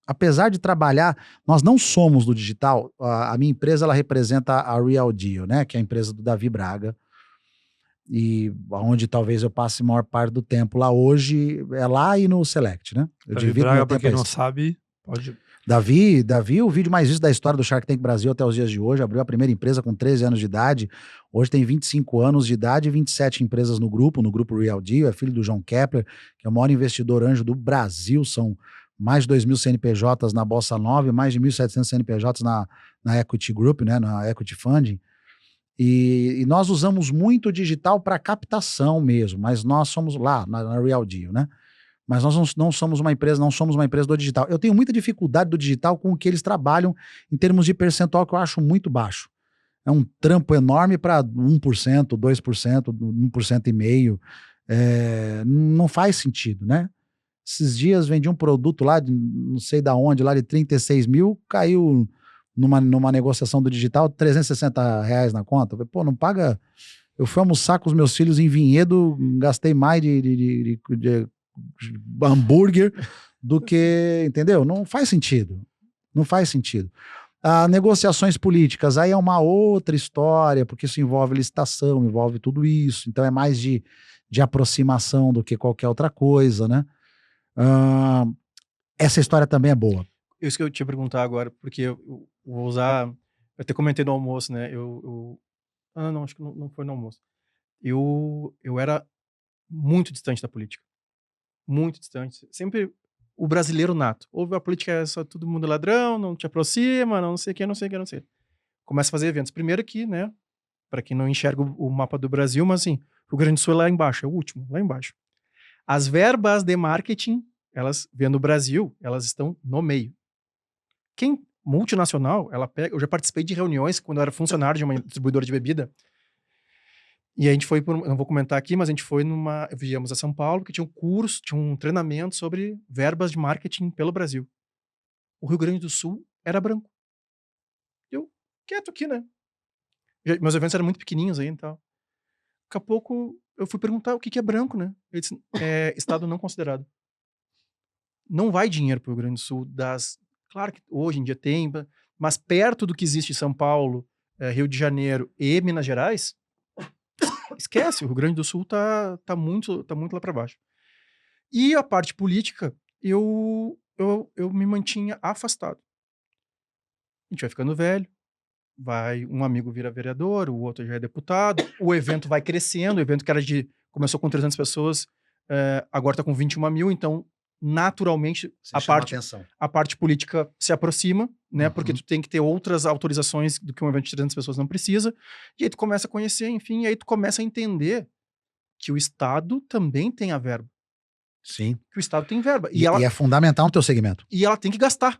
S2: Apesar de trabalhar... Nós não somos do digital. A minha empresa, ela representa a Real Deal, né? Que é a empresa do Davi Braga. E onde talvez eu passe a maior parte do tempo lá hoje, é lá e no Select, né? Eu
S3: Davi
S2: divido
S3: Braga,
S2: meu
S3: para
S2: tempo
S3: quem não sabe, pode...
S2: Davi, o vídeo mais visto da história do Shark Tank Brasil até os dias de hoje, abriu a primeira empresa com 13 anos de idade, hoje tem 25 anos de idade e 27 empresas no grupo Real Deal, é filho do João Kepler, que é o maior investidor anjo do Brasil, são mais de 2.000 CNPJs na Bossa Nova e mais de 1.700 CNPJs na Equity Group, né, na Equity Funding, e nós usamos muito o digital para captação mesmo, mas nós somos lá na Real Deal, né? Mas nós não somos uma empresa do digital. Eu tenho muita dificuldade do digital com o que eles trabalham em termos de percentual, que eu acho muito baixo. É um trampo enorme para 1%, 2%, 1,5%. Não faz sentido, né? Esses dias vendi um produto lá, não sei da onde, lá de 36 mil, caiu numa negociação do digital, R$360 na conta. Eu falei, pô, não paga... Eu fui almoçar com os meus filhos em Vinhedo, gastei mais de hambúrguer do que, entendeu? Não faz sentido. Não faz sentido. Negociações políticas, aí é uma outra história, porque isso envolve licitação, envolve tudo isso, então é mais de aproximação do que qualquer outra coisa, né? Essa história também é boa.
S1: Isso que eu te ia perguntar agora, porque eu vou usar... Eu até comentei no almoço, né? Não, acho que não foi no almoço. Eu era muito distante da política. Muito distante. Sempre o brasileiro nato. Ouve a política, é só todo mundo ladrão, não te aproxima, não sei o que, não sei o que, não sei. Começa a fazer eventos. Primeiro aqui, né? Para quem não enxerga o mapa do Brasil, mas assim, o Rio Grande do Sul é lá embaixo, é o último, lá embaixo. As verbas de marketing, elas, vendo o Brasil, elas estão no meio. Quem multinacional, ela pega... Eu já participei de reuniões quando eu era funcionário de uma distribuidora de bebida. E a gente foi, não vou comentar aqui, mas a gente foi viemos a São Paulo, que tinha um curso, tinha um treinamento sobre verbas de marketing pelo Brasil. O Rio Grande do Sul era branco. Eu, quieto aqui, né? Meus eventos eram muito pequenininhos aí e tal. Daqui a pouco, eu fui perguntar o que é branco, né? Ele disse, estado não considerado. Não vai dinheiro pro Rio Grande do Sul Claro que hoje em dia tem, mas perto do que existe em São Paulo, Rio de Janeiro e Minas Gerais, esquece, o Rio Grande do Sul tá muito lá para baixo. E a parte política, eu me mantinha afastado. A gente vai ficando velho, um amigo vira vereador, o outro já é deputado, o evento vai crescendo, o evento que começou com 300 pessoas, agora tá com 21 mil, então naturalmente a parte política se aproxima, né? Porque tu tem que ter outras autorizações do que um evento de 300 pessoas não precisa. E aí tu começa a conhecer, enfim, e aí tu começa a entender que o Estado também tem a verba.
S2: Sim.
S1: Que o Estado tem verba.
S2: E é fundamental no teu segmento.
S1: E ela tem que gastar.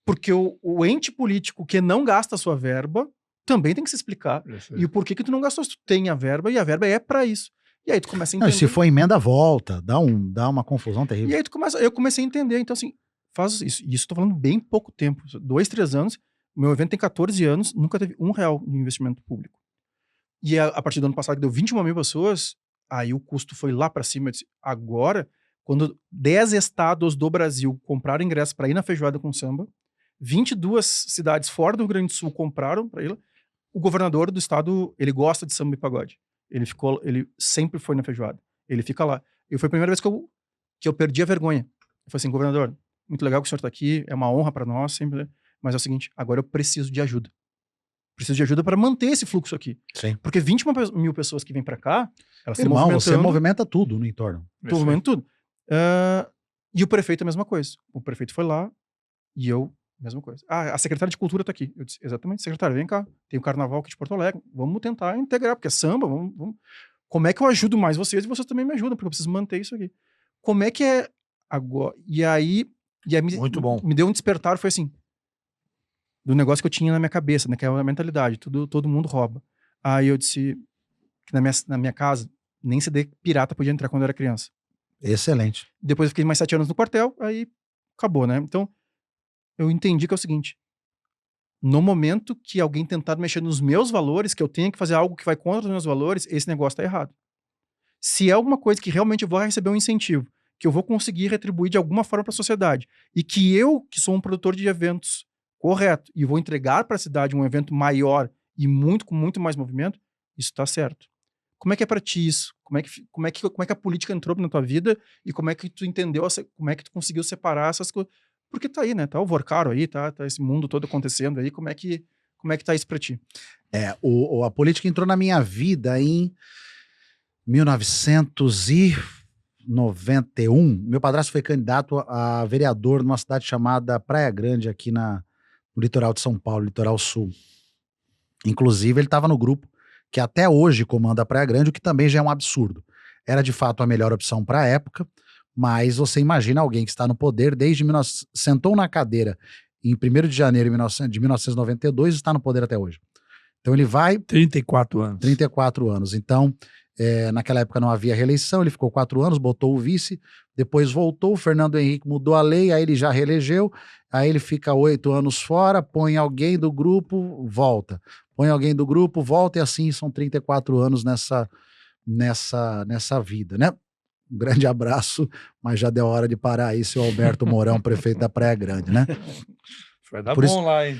S1: Porque o ente político que não gasta a sua verba também tem que se explicar. E o porquê que tu não gastou se tu tem a verba, e a verba é para isso. E aí tu começa a entender.
S2: Não, se for emenda, volta. Dá uma confusão terrível.
S1: E aí eu comecei a entender. Então, assim, faz isso. E isso eu tô falando bem pouco tempo. 2, 3 anos. O meu evento tem 14 anos, nunca teve R$1 de investimento público. E a partir do ano passado, que deu 21 mil pessoas, aí o custo foi lá para cima. Eu disse, agora, quando 10 estados do Brasil compraram ingresso para ir na feijoada com samba, 22 cidades fora do Rio Grande do Sul compraram para ir. O governador do estado, ele gosta de samba e pagode. Ele sempre foi na feijoada. Ele fica lá. E foi a primeira vez que eu perdi a vergonha. Eu falei assim, governador, muito legal que o senhor está aqui, é uma honra para nós, sempre. Mas é o seguinte, agora eu preciso de ajuda. Preciso de ajuda para manter esse fluxo aqui.
S2: Sim.
S1: Porque 21 mil pessoas que vêm para cá, elas estão
S2: movimentando. Você movimenta tudo no entorno.
S1: Movimenta tudo. E o prefeito é a mesma coisa. O prefeito foi lá e eu, mesma coisa. A secretária de cultura tá aqui. Eu disse, exatamente, secretária, vem cá. Tem o carnaval aqui de Porto Alegre. Vamos tentar integrar, porque é samba, vamos. Como é que eu ajudo mais vocês e vocês também me ajudam, porque eu preciso manter isso aqui. Como é que é agora? E aí
S3: muito bom.
S1: Me deu um despertar, foi assim, do negócio que eu tinha na minha cabeça, né, que é a mentalidade, todo mundo rouba. Aí eu disse que na minha casa, nem CD pirata podia entrar quando eu era criança.
S2: Excelente.
S1: Depois eu fiquei mais 7 anos no quartel, aí acabou, né? Então, eu entendi que é o seguinte, no momento que alguém tentar mexer nos meus valores, que eu tenha que fazer algo que vai contra os meus valores, esse negócio tá errado. Se é alguma coisa que realmente eu vou receber um incentivo, que eu vou conseguir retribuir de alguma forma para a sociedade, e que eu, que sou um produtor de eventos correto, e vou entregar para a cidade um evento maior e com muito mais movimento, isso tá certo. Como é que é para ti isso? Como é que a política entrou na tua vida e como é que tu entendeu, como é que tu conseguiu separar essas coisas? Porque tá aí, né? Tá o Vorcaro aí, tá esse mundo todo acontecendo aí. Como é que tá isso pra ti?
S2: A política entrou na minha vida em 1991. Meu padrasto foi candidato a vereador numa cidade chamada Praia Grande, aqui no litoral de São Paulo, litoral sul. Inclusive, ele estava no grupo que até hoje comanda a Praia Grande, o que também já é um absurdo. Era de fato a melhor opção para a época, mas você imagina alguém que está no poder desde sentou na cadeira em 1º de janeiro de 1992 e está no poder até hoje. Então ele vai...
S3: 34 anos.
S2: 34 anos. Então, naquela época não havia reeleição, ele ficou 4 anos, botou o vice, depois voltou, o Fernando Henrique mudou a lei, aí ele já reelegeu, aí ele fica 8 anos fora, põe alguém do grupo, volta. Põe alguém do grupo, volta, e assim são 34 anos nessa vida, né? Um grande abraço, mas já deu hora de parar aí, seu Alberto Mourão, prefeito da Praia Grande, né?
S3: Vai dar bom lá, hein?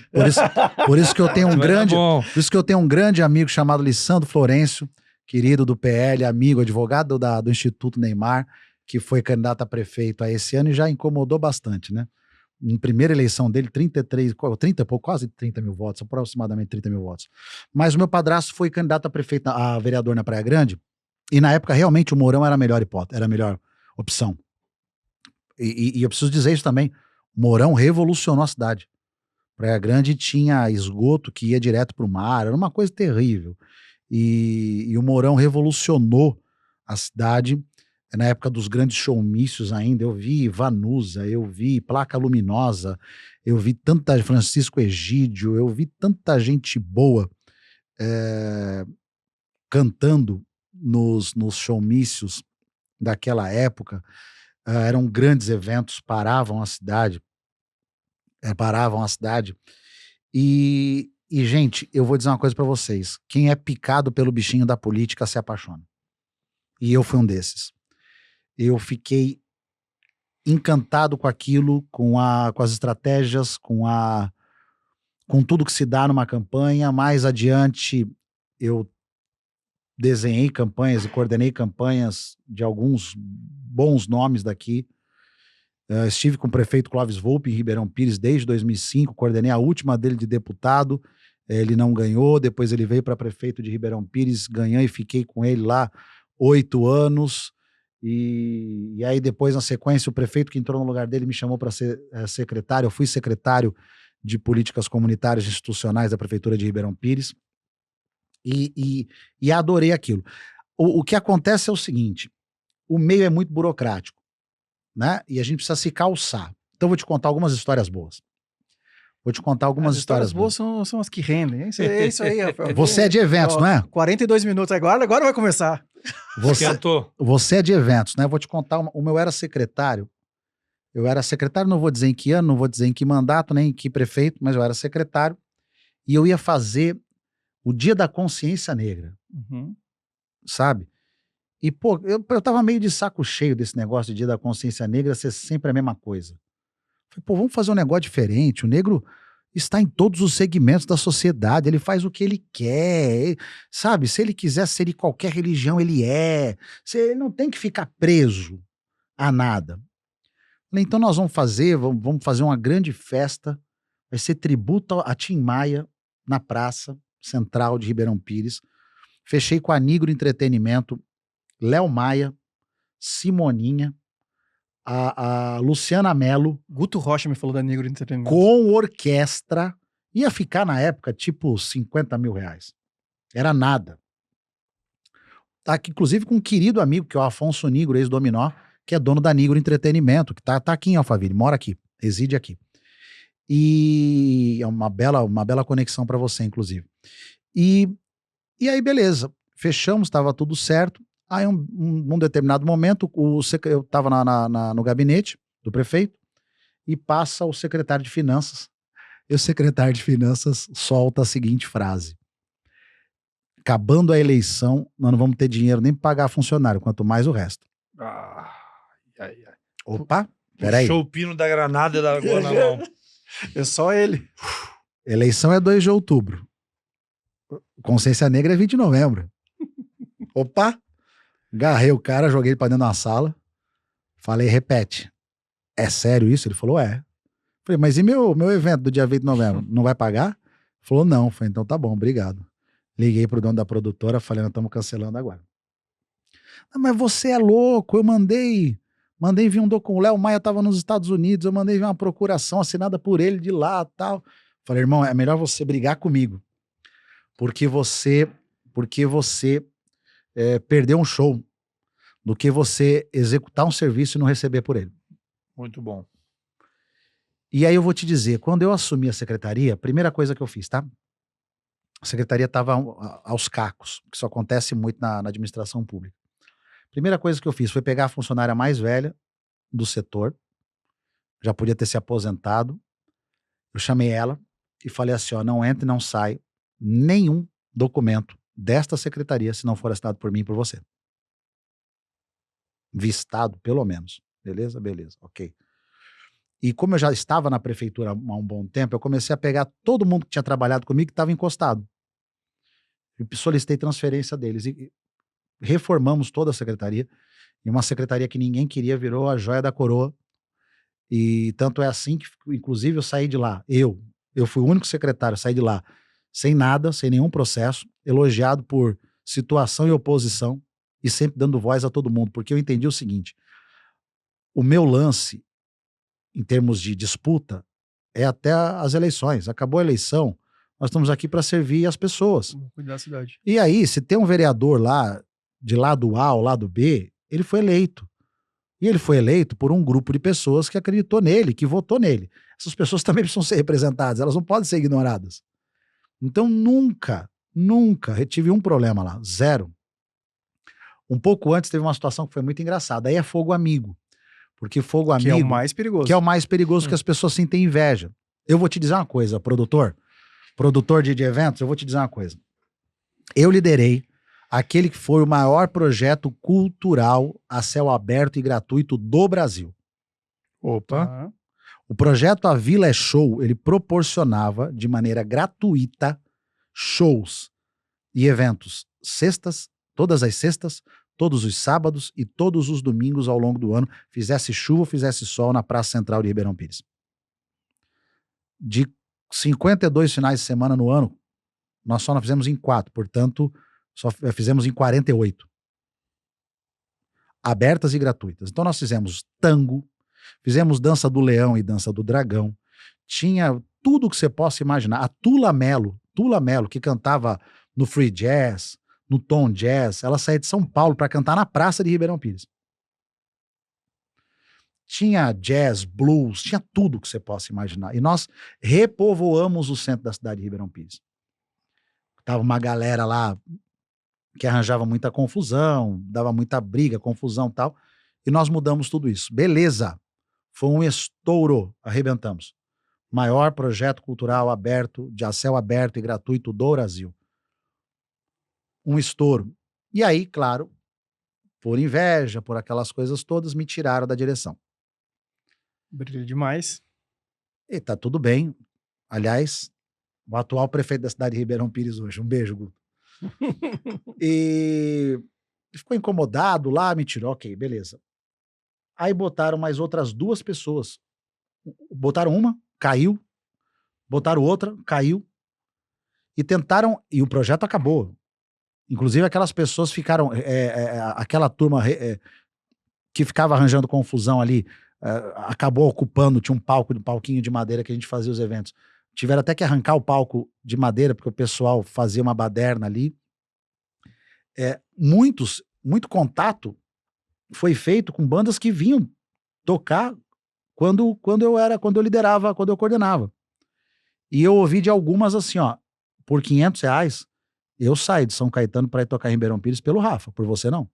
S2: Por isso que eu tenho por isso que eu tenho um grande amigo chamado Lissandro Florencio, querido do PL, amigo, advogado do Instituto Neymar, que foi candidato a prefeito a esse ano e já incomodou bastante, né? Em primeira eleição dele, quase 30 mil votos, aproximadamente 30 mil votos. Mas o meu padrasto foi candidato a prefeito, a vereador na Praia Grande, e na época realmente o Mourão era a melhor hipótese, era a melhor opção. E eu preciso dizer isso também, o Mourão revolucionou a cidade. Praia Grande tinha esgoto que ia direto para o mar, era uma coisa terrível. E o Mourão revolucionou a cidade. Na época dos grandes showmícios ainda, eu vi Vanusa, eu vi Placa Luminosa, eu vi Francisco Egídio, eu vi tanta gente boa cantando nos showmícios daquela época. Eram grandes eventos, paravam a cidade. E, gente, eu vou dizer uma coisa pra vocês. Quem é picado pelo bichinho da política se apaixona. E eu fui um desses. Eu fiquei encantado com aquilo, com as estratégias, com tudo que se dá numa campanha. Mais adiante, eu desenhei campanhas e coordenei campanhas de alguns bons nomes daqui. Estive com o prefeito Clóvis Volpi em Ribeirão Pires desde 2005, coordenei a última dele de deputado, ele não ganhou, depois ele veio para prefeito de Ribeirão Pires, ganhei e fiquei com ele lá 8 anos, e aí depois, na sequência, o prefeito que entrou no lugar dele me chamou para ser secretário, eu fui secretário de Políticas Comunitárias e Institucionais da Prefeitura de Ribeirão Pires, e adorei aquilo. O que acontece é o seguinte, o meio é muito burocrático, né? E a gente precisa se calçar. Então vou te contar algumas histórias boas. As
S1: histórias boas são as que rendem. É isso aí, Rafael.
S2: Você é de eventos, não é?
S1: 42 minutos agora vai começar.
S2: Você é de eventos, né? Vou te contar, o meu era secretário. Eu era secretário, não vou dizer em que ano, não vou dizer em que mandato, nem em que prefeito, mas eu era secretário. E eu ia fazer o Dia da Consciência Negra. Sabe? E, pô, eu tava meio de saco cheio desse negócio de Dia da Consciência Negra ser sempre a mesma coisa. Falei, pô, vamos fazer um negócio diferente. O negro está em todos os segmentos da sociedade, ele faz o que ele quer, sabe? Se ele quiser ser de qualquer religião, ele é. Ele não tem que ficar preso a nada. Falei, então nós vamos fazer uma grande festa, vai ser tributo a Tim Maia na Praça Central de Ribeirão Pires. Fechei com a Nigro Entretenimento, Léo Maia, Simoninha, a Luciana Mello.
S1: Guto Rocha me falou da Negro Entretenimento.
S2: Com orquestra. Ia ficar na época tipo 50 mil reais. Era nada. Tá aqui, inclusive com um querido amigo, que é o Afonso Nigro, ex-Dominó, que é dono da Nigro Entretenimento, que tá aqui em Alphaville, mora aqui, reside aqui. E é uma bela conexão para você, inclusive. E aí, beleza. Fechamos, estava tudo certo. Aí, num determinado momento, eu estava no gabinete do prefeito e passa o secretário de Finanças. E o secretário de Finanças solta a seguinte frase: acabando a eleição, nós não vamos ter dinheiro nem para pagar funcionário, quanto mais o resto. Opa, peraí.
S3: Puxou o pino da granada e largou na mão.
S1: É só ele.
S2: Eleição é 2 de outubro. Consciência Negra é 20 de novembro. Opa! Agarrei o cara, joguei ele pra dentro da sala. Falei, repete. É sério isso? Ele falou, é. Falei, mas e meu evento do dia 20 de novembro? Não vai pagar? Falou, não. Falei, então tá bom, obrigado. Liguei pro dono da produtora, falei, nós estamos cancelando agora. Ah, mas você é louco, eu mandei vir um documento, o Léo Maia estava nos Estados Unidos, eu mandei vir uma procuração assinada por ele de lá, tal. Falei, irmão, é melhor você brigar comigo, porque você perdeu um show, do que você executar um serviço e não receber por ele.
S3: Muito bom.
S2: E aí eu vou te dizer, quando eu assumi a secretaria, a primeira coisa que eu fiz, tá? A secretaria estava aos cacos, que isso acontece muito na administração pública. Primeira coisa que eu fiz foi pegar a funcionária mais velha do setor, já podia ter se aposentado, eu chamei ela e falei assim, ó, não entra e não sai nenhum documento desta secretaria se não for assinado por mim e por você. Vistado, pelo menos. Beleza? Beleza, ok. E como eu já estava na prefeitura há um bom tempo, eu comecei a pegar todo mundo que tinha trabalhado comigo que estava encostado. E solicitei transferência deles. E reformamos toda a secretaria. E uma secretaria que ninguém queria virou a joia da coroa. E tanto é assim que, inclusive, eu saí de lá. Eu fui o único secretário, saí de lá sem nada, sem nenhum processo, elogiado por situação e oposição, e sempre dando voz a todo mundo, porque eu entendi o seguinte: o meu lance, em termos de disputa, é até as eleições. Acabou a eleição, nós estamos aqui para servir as pessoas.
S1: Cuidar da cidade.
S2: E aí, se tem um vereador lá, de lado A ou lado B, ele foi eleito. E ele foi eleito por um grupo de pessoas que acreditou nele, que votou nele. Essas pessoas também precisam ser representadas, elas não podem ser ignoradas. Então, nunca tive um problema lá, zero. Um pouco antes teve uma situação que foi muito engraçada. Aí é fogo amigo. Porque fogo amigo...
S1: Que é o mais perigoso.
S2: Que é o mais perigoso, que as pessoas sentem inveja. Eu vou te dizer uma coisa, produtor de eventos, eu vou te dizer uma coisa. Eu liderei aquele que foi o maior projeto cultural a céu aberto e gratuito do Brasil.
S3: Opa.
S2: O projeto A Vila é Show, ele proporcionava de maneira gratuita shows e eventos todas as sextas, todos os sábados e todos os domingos ao longo do ano, fizesse chuva ou fizesse sol, na Praça Central de Ribeirão Pires. De 52 finais de semana no ano, nós só não fizemos em 4, portanto, só fizemos em 48. Abertas e gratuitas. Então nós fizemos tango, fizemos dança do leão e dança do dragão, tinha tudo que você possa imaginar. A Tula Mello, que cantava no Free Jazz, no Tom Jazz, ela saía de São Paulo para cantar na Praça de Ribeirão Pires. Tinha jazz, blues, tinha tudo que você possa imaginar. E nós repovoamos o centro da cidade de Ribeirão Pires. Tava uma galera lá que arranjava muita confusão, dava muita briga, confusão e tal, e nós mudamos tudo isso. Beleza, foi um estouro, arrebentamos. Maior projeto cultural aberto, de a céu aberto e gratuito do Brasil. Um estouro. E aí, claro, por inveja, por aquelas coisas todas, me tiraram da direção.
S1: Brilha demais.
S2: E tá tudo bem. Aliás, o atual prefeito da cidade de Ribeirão Pires hoje. Um beijo, Guto. E ficou incomodado lá, me tirou, ok, beleza. Aí botaram mais outras 2 pessoas. Botaram uma, caiu. Botaram outra, caiu. E tentaram, e o projeto acabou. Inclusive aquelas pessoas ficaram, aquela turma que ficava arranjando confusão ali, acabou ocupando, tinha um palquinho de madeira que a gente fazia os eventos. Tiveram até que arrancar o palco de madeira, porque o pessoal fazia uma baderna ali. Muito contato foi feito com bandas que vinham tocar quando eu liderava, quando eu coordenava. E eu ouvi de algumas assim, ó, por R$500, eu saí de São Caetano para ir tocar em Ribeirão Pires pelo Rafa, por você não.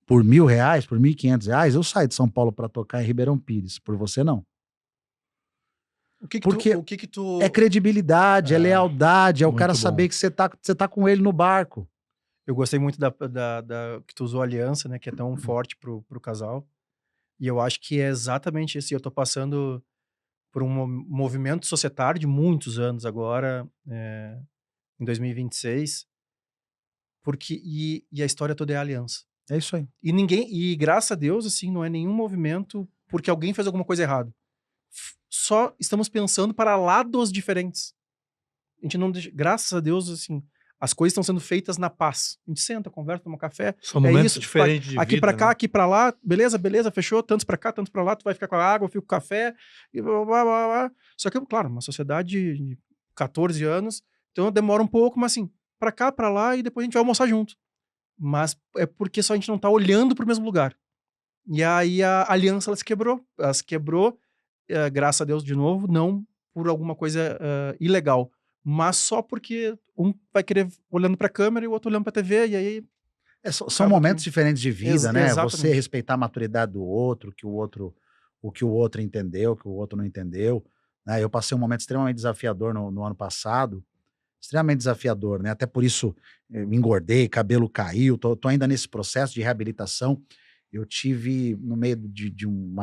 S2: Por R$1.000, por R$1.500, eu saí de São Paulo para tocar em Ribeirão Pires, por você não.
S1: O que que tu...
S2: É credibilidade, é lealdade, é o cara
S3: muito
S2: saber
S3: bom.
S2: que você tá com ele no barco.
S1: Eu gostei muito que tu usou aliança, né? Que é tão forte pro casal. E eu acho que é exatamente isso. Eu tô passando por um movimento societário de muitos anos agora, em 2026. E a história toda é a aliança.
S2: É isso aí.
S1: E graças a Deus, assim, não é nenhum movimento porque alguém fez alguma coisa errada. só estamos pensando para lados diferentes. A gente não deixa, graças a Deus, assim, as coisas estão sendo feitas na paz. A gente senta, conversa, toma um café.
S3: São momentos diferentes de
S1: aqui
S3: vida,
S1: pra cá,
S3: né?
S1: aqui pra lá, beleza, fechou, tantos pra cá, tantos pra lá, tu vai ficar com a água, eu fico com o café, e blá, blá, blá, blá. Só que, claro, uma sociedade de 14 anos, então demora um pouco, mas assim, pra cá, pra lá, e depois a gente vai almoçar junto. Mas é porque só a gente não tá olhando pro mesmo lugar. E aí a aliança, ela se quebrou, graças a Deus, de novo, não por alguma coisa ilegal, mas só porque um vai querer olhando pra câmera e o outro olhando pra TV, e aí
S2: São
S1: acaba
S2: momentos
S1: que-
S2: diferentes de vida, né? Você
S1: exatamente.
S2: respeitar a maturidade do outro, o que o outro entendeu, o que o outro não entendeu, né? Eu passei um momento extremamente desafiador no ano passado, extremamente desafiador, né? Até por isso me engordei, cabelo caiu, tô ainda nesse processo de reabilitação. Eu tive, no meio de um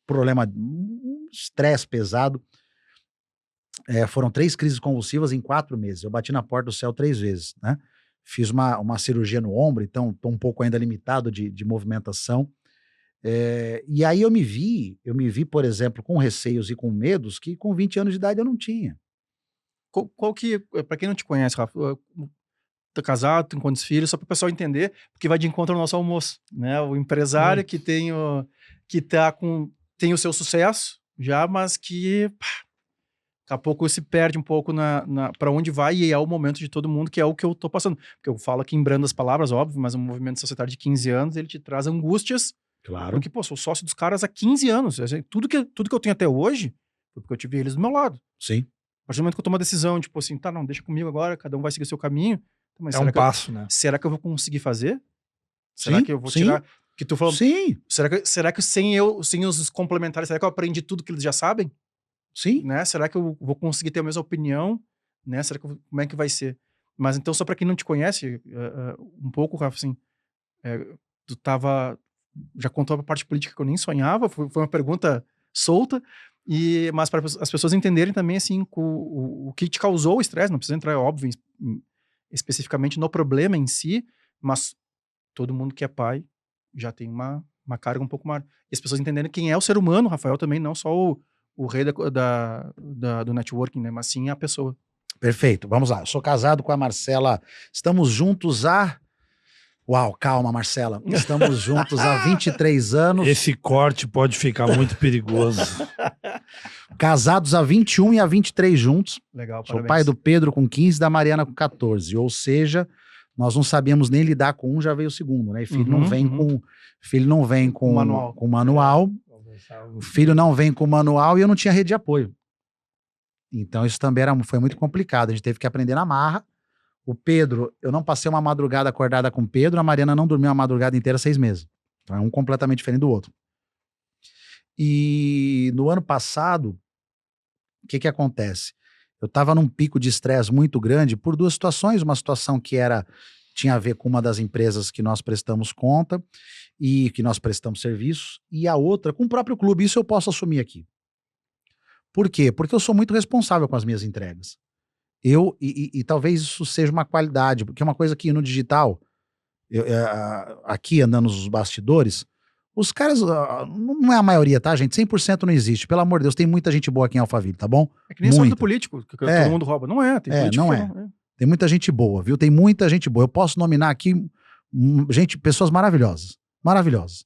S2: problema, um estresse pesado, foram 3 crises convulsivas em 4 meses. Eu bati na porta do céu 3 vezes, né? Fiz uma cirurgia no ombro, então estou um pouco ainda limitado de movimentação. E aí eu me vi, por exemplo, com receios e com medos que com 20 anos de idade eu não tinha.
S1: Qual que, pra quem não te conhece, Rafa, tá casado, tem quantos filhos, só para o pessoal entender, porque vai de encontro ao nosso almoço, né? O empresário que tem tem o seu sucesso já, mas que daqui a pouco se perde um pouco para onde vai, e é o momento de todo mundo, que é o que eu tô passando. Porque eu falo aqui em brandas palavras, óbvio, mas um movimento societário de 15 anos, ele te traz angústias,
S2: Claro.
S1: porque, pô, sou sócio dos caras há 15 anos. Assim, tudo que eu tenho até hoje, foi porque eu tive eles do meu lado.
S2: Sim.
S1: A partir do momento que eu tomo uma decisão, tipo assim, tá, não, deixa comigo agora, cada um vai seguir o seu caminho. Mas
S3: É um passo, né?
S1: será que eu vou conseguir fazer? Será
S2: Sim,
S1: que eu vou
S2: sim.
S1: tirar? Que tu falou,
S2: Sim,
S1: será que sem os complementares, será que eu aprendi tudo que eles já sabem?
S2: sim.
S1: Né? Será que eu vou conseguir ter a mesma opinião? Né? Será que como é que vai ser? Mas então, só para quem não te conhece, um pouco, Rafa, assim, tu já contou a parte política que eu nem sonhava, foi uma pergunta solta, mas para as pessoas entenderem também, assim, o que te causou o estresse, não precisa entrar, é óbvio, especificamente no problema em si, mas todo mundo que é pai já tem uma carga um pouco maior. E as pessoas entenderem quem é o ser humano, Rafael, também, não só o rei do networking, né? Mas sim a pessoa.
S2: Perfeito. Vamos lá. Eu sou casado com a Marcela. Estamos juntos há. Uau, calma, Marcela. Estamos juntos há 23 anos.
S3: Esse corte pode ficar muito perigoso.
S2: Casados há 21 e há 23 juntos.
S1: Legal,
S2: Sou
S1: parabéns.
S2: pai do Pedro com 15 e da Mariana com 14. Ou seja, nós não sabíamos nem lidar com um, já veio o segundo, né? E filho não vem com
S1: manual.
S2: com manual. O filho não vem com manual e eu não tinha rede de apoio. Então isso também foi muito complicado. A gente teve que aprender na marra. O Pedro, eu não passei uma madrugada acordada com o Pedro, a Mariana não dormiu uma madrugada inteira 6 meses. Então é um completamente diferente do outro. E no ano passado, o que acontece? Eu estava num pico de estresse muito grande por 2 situações. Uma situação que tinha a ver com uma das empresas que nós prestamos conta e que nós prestamos serviços, e a outra com o próprio clube. Isso eu posso assumir aqui. Por quê? Porque eu sou muito responsável com as minhas entregas. E talvez isso seja uma qualidade, porque é uma coisa que no digital, aqui andando nos bastidores, os caras, não é a maioria, tá, gente? 100% não existe. Pelo amor de Deus, tem muita gente boa aqui em Alphaville, tá bom?
S1: É que nem sorte do político, que todo mundo rouba. Não é, tem político
S2: não
S1: que
S2: é.
S1: não é.
S2: Tem muita gente boa, viu? Tem muita gente boa. Eu posso nominar aqui pessoas maravilhosas. Maravilhosas.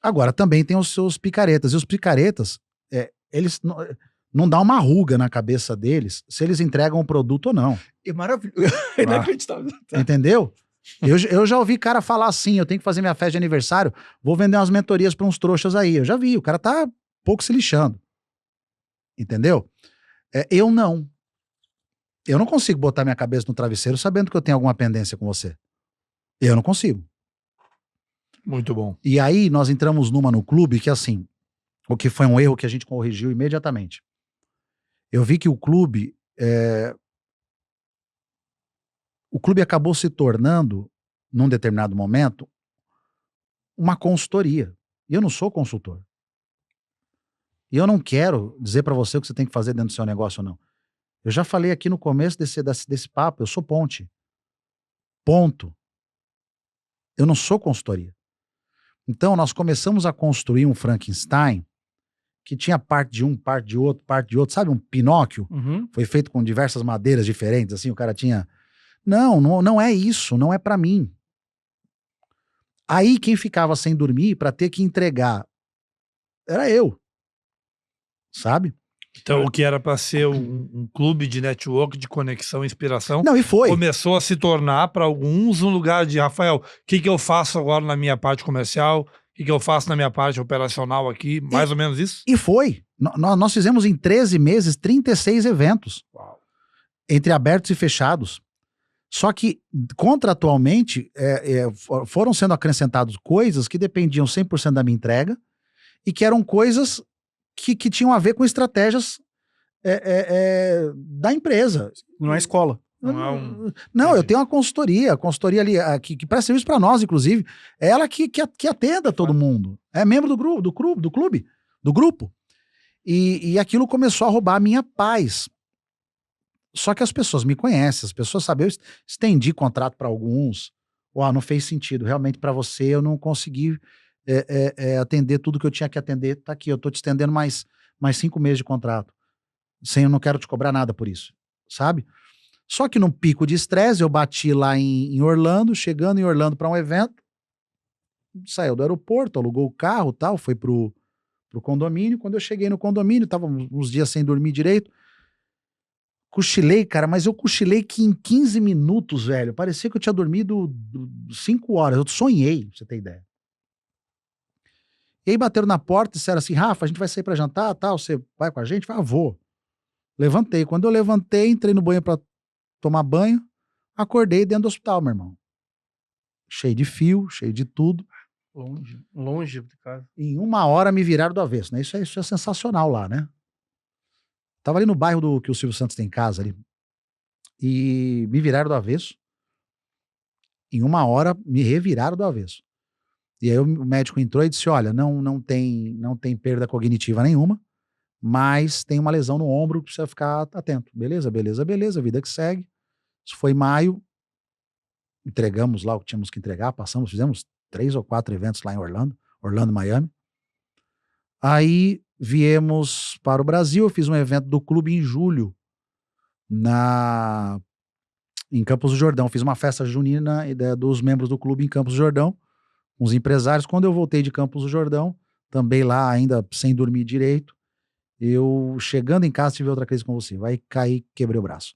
S2: Agora, também tem os seus picaretas. E os picaretas, eles não dá uma ruga na cabeça deles se eles entregam o produto ou não.
S1: É maravilhoso. É inacreditável.
S2: Entendeu? Eu já ouvi cara falar assim, eu tenho que fazer minha festa de aniversário, vou vender umas mentorias para uns trouxas aí. Eu já vi, o cara tá pouco se lixando. Entendeu? Eu não. Eu não consigo botar minha cabeça no travesseiro sabendo que eu tenho alguma pendência com você. Eu não consigo.
S3: Muito bom.
S2: E aí nós entramos numa no clube que assim, o que foi um erro que a gente corrigiu imediatamente. Eu vi que o clube acabou se tornando, num determinado momento, uma consultoria. E eu não sou consultor. E eu não quero dizer para você o que você tem que fazer dentro do seu negócio ou não. Eu já falei aqui no começo desse papo, eu sou ponte. Ponto. Eu não sou consultoria. Então, nós começamos a construir um Frankenstein que tinha parte de um, parte de outro, parte de outro. Sabe um Pinóquio?
S1: Uhum.
S2: Foi feito com diversas madeiras diferentes, assim, o cara tinha... Não é isso, não é pra mim. Aí, quem ficava sem dormir pra ter que entregar era eu, sabe?
S3: Então, o que era para ser um clube de network, de conexão, inspiração,
S2: Não, e foi.
S3: começou a se tornar para alguns um lugar de, Rafael, o que eu faço agora na minha parte comercial? O que eu faço na minha parte operacional aqui? Mais ou menos isso?
S2: E foi. Nós fizemos em 13 meses 36 eventos.
S3: Uau.
S2: Entre abertos e fechados. Só que, contratualmente, foram sendo acrescentadas coisas que dependiam 100% da minha entrega e que eram coisas que tinham a ver com estratégias da empresa.
S1: Não é escola.
S2: Não, eu tenho uma consultoria, ali que presta serviço para nós, inclusive. É ela que atenda todo mundo. É membro do grupo. E aquilo começou a roubar a minha paz. Só que as pessoas me conhecem, as pessoas sabem, eu estendi contrato para alguns. Não fez sentido, realmente para você eu não consegui atender tudo que eu tinha que atender, tá aqui, eu tô te estendendo mais 5 meses de contrato. Eu não quero te cobrar nada por isso, sabe? Só que num pico de estresse, eu bati lá em Orlando, chegando em Orlando para um evento, saiu do aeroporto, alugou o carro, tal, foi pro condomínio. Quando eu cheguei no condomínio, tava uns dias sem dormir direito, cochilei, cara, mas eu cochilei que em 15 minutos, velho, parecia que eu tinha dormido 5 horas, eu sonhei, pra você ter ideia. E aí bateram na porta e disseram assim, Rafa, a gente vai sair pra jantar, tal, você vai com a gente? Eu falei, vou. Levantei. Quando eu levantei, entrei no banho pra tomar banho, acordei dentro do hospital, meu irmão. Cheio de fio, cheio de tudo.
S1: Longe de casa.
S2: Em 1 hora me viraram do avesso, né? Isso é sensacional lá, né? Tava ali no bairro que o Silvio Santos tem casa ali. E me viraram do avesso. Em 1 hora, me reviraram do avesso. E aí o médico entrou e disse, olha, não tem perda cognitiva nenhuma, mas tem uma lesão no ombro, precisa ficar atento. Beleza, vida que segue. Isso foi em maio. Entregamos lá o que tínhamos que entregar, fizemos 3 ou 4 eventos lá em Orlando, Miami. Aí viemos para o Brasil, eu fiz um evento do clube em julho, em Campos do Jordão. Fiz uma festa junina dos membros do clube em Campos do Jordão, uns empresários. Quando eu voltei de Campos do Jordão, também lá ainda sem dormir direito, eu chegando em casa tive outra crise convulsiva. Vai cair, quebrei o braço.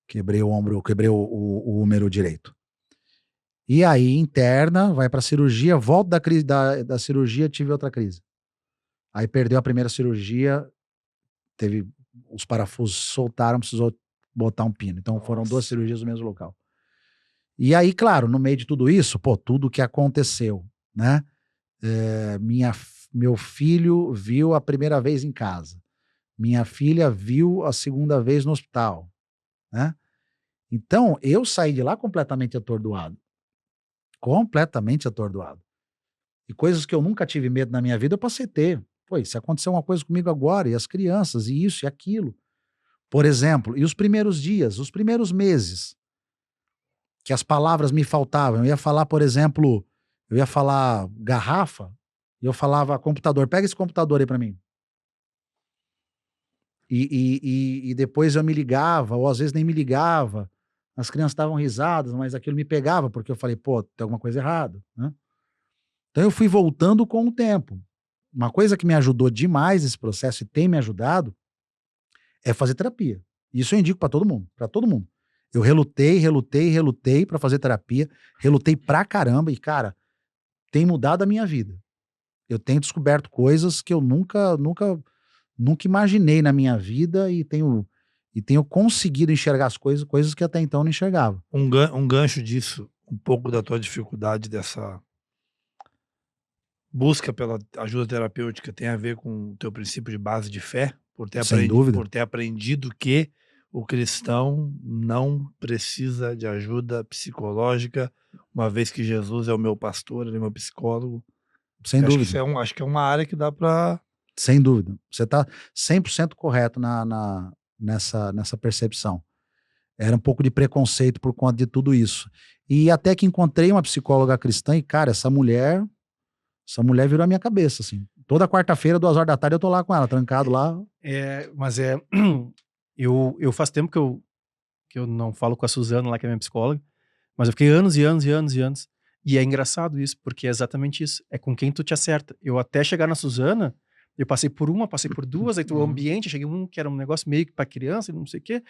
S2: Quebrei o ombro, quebrei o húmero direito. E aí, interna, vai pra cirurgia, volto da crise da cirurgia, tive outra crise. Aí perdeu a primeira cirurgia, os parafusos soltaram, precisou botar um pino. Então foram 2 cirurgias no mesmo local. E aí, claro, no meio de tudo isso, tudo que aconteceu, né? Meu filho viu a primeira vez em casa. Minha filha viu a segunda vez no hospital, né? Então, eu saí de lá completamente atordoado. E coisas que eu nunca tive medo na minha vida, eu passei a ter. Se aconteceu uma coisa comigo agora, e as crianças, e isso e aquilo. Por exemplo, e os primeiros dias, os primeiros meses, que as palavras me faltavam. Eu ia falar, por exemplo, garrafa, e eu falava computador, pega esse computador aí pra mim. E depois eu me ligava, ou às vezes nem me ligava, as crianças estavam risadas, mas aquilo me pegava, porque eu falei, tem alguma coisa errada, né? Então eu fui voltando com o tempo. Uma coisa que me ajudou demais nesse processo e tem me ajudado é fazer terapia. Isso eu indico pra todo mundo, Eu relutei pra fazer terapia, relutei pra caramba e, cara, tem mudado a minha vida. Eu tenho descoberto coisas que eu nunca imaginei na minha vida e tenho conseguido enxergar as coisas que até então não enxergava.
S3: Um gancho disso, um pouco da tua dificuldade dessa busca pela ajuda terapêutica tem a ver com o teu princípio de base de fé, por ter aprendido que o cristão não precisa de ajuda psicológica, uma vez que Jesus é o meu pastor, ele é meu psicólogo.
S2: Sem dúvida.
S3: Acho que é uma área que dá para...
S2: Sem dúvida. Você está 100% correto nessa percepção. Era um pouco de preconceito por conta de tudo isso. E até que encontrei uma psicóloga cristã e, cara, essa mulher virou a minha cabeça, assim. Toda quarta-feira, 2 horas da tarde, eu tô lá com ela, trancado lá.
S1: Mas eu faz tempo que eu não falo com a Suzana lá, que é minha psicóloga, mas eu fiquei anos e anos e anos e anos. E é engraçado isso, porque é exatamente isso. É com quem tu te acerta. Eu até chegar na Suzana, eu passei por uma, passei por duas, aí o ambiente, cheguei um que era um negócio meio que pra criança, não sei o quê.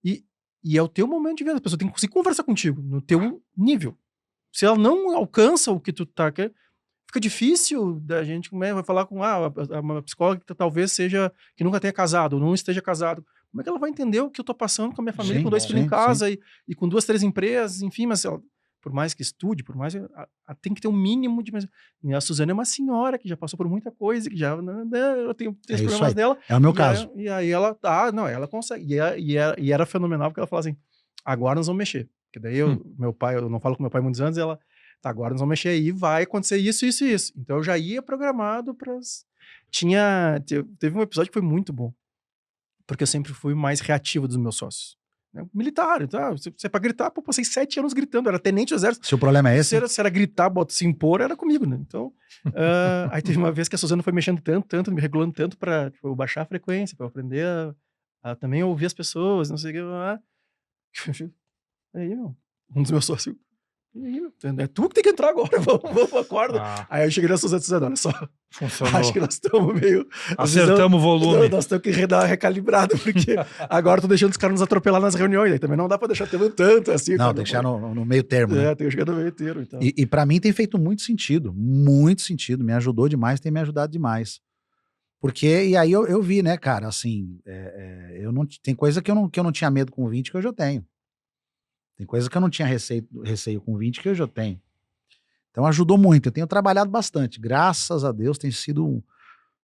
S1: E é o teu momento de vida. A pessoa tem que conseguir conversar contigo, no teu nível. Se ela não alcança o que tu tá querendo, fica difícil da gente vai falar com uma psicóloga que talvez seja, que nunca tenha casado, ou não esteja casado. Como é que ela vai entender o que eu tô passando com a minha família,
S2: Sim,
S1: com 2 filhos em
S2: sim,
S1: casa e com 2, 3 empresas, enfim, mas ela, por mais que estude, por mais tem que ter um mínimo de... E a Suzana é uma senhora que já passou por muita coisa, que já ela tem os
S2: isso
S1: problemas
S2: aí.
S1: dela.
S2: É o meu caso.
S1: E aí ela não, ela consegue. E era fenomenal, porque ela fala assim: agora nós vamos mexer. Porque daí meu pai, eu não falo com meu pai há muitos anos, ela, tá, agora nós vamos mexer aí, vai acontecer isso, isso e isso. Então eu já ia programado teve um episódio que foi muito bom, porque eu sempre fui mais reativo dos meus sócios. Militar, tá? Se é pra gritar, pô, passei 7 anos gritando, era tenente do exército.
S2: Se o problema é esse...
S1: Se era gritar, se impor, era comigo, né? Então, aí teve uma vez que a Suzana foi mexendo tanto, me regulando tanto pra eu baixar a frequência, pra eu aprender a também ouvir as pessoas, não sei o que. Aí, meu, um dos meus sócios, e aí, meu, é tu que tem que entrar agora, vamos, acorda. Aí eu cheguei na Suzana e disse, olha só,
S3: Funcionou.
S1: acho que nós estamos meio...
S3: Acertamos o volume.
S1: Nós temos que dar uma recalibrada, porque agora tô deixando os caras nos atropelar nas reuniões, aí também não dá pra deixar tanto assim.
S2: Não, tem que chegar no meio termo, né?
S1: Tem que chegar no meio termo. Então.
S2: E pra mim tem feito muito sentido, me ajudou demais, tem me ajudado demais. Porque, e aí eu vi, né, cara, assim, tem coisa que eu não tinha medo com 20 que hoje eu tenho. Tem coisa que eu não tinha receio com 20 que hoje eu tenho. Então ajudou muito, eu tenho trabalhado bastante, graças a Deus, tem sido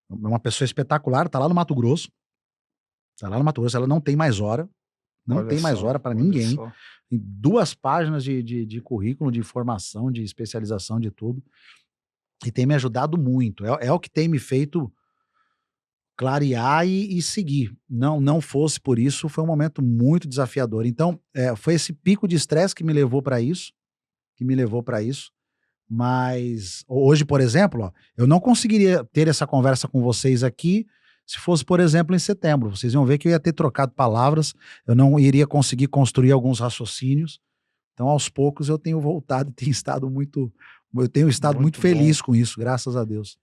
S2: uma pessoa espetacular, tá lá no Mato Grosso, ela não tem mais hora, para ninguém, tem 2 páginas de currículo, de formação, de especialização, de tudo, e tem me ajudado muito, é o que tem me feito clarear e seguir. Não fosse por isso, foi um momento muito desafiador. Então, foi esse pico de estresse que me levou para isso, mas hoje, por exemplo, ó, eu não conseguiria ter essa conversa com vocês aqui se fosse, por exemplo, em setembro. Vocês iam ver que eu ia ter trocado palavras, eu não iria conseguir construir alguns raciocínios. Então, aos poucos, eu tenho voltado e tenho estado muito feliz com isso, graças a Deus.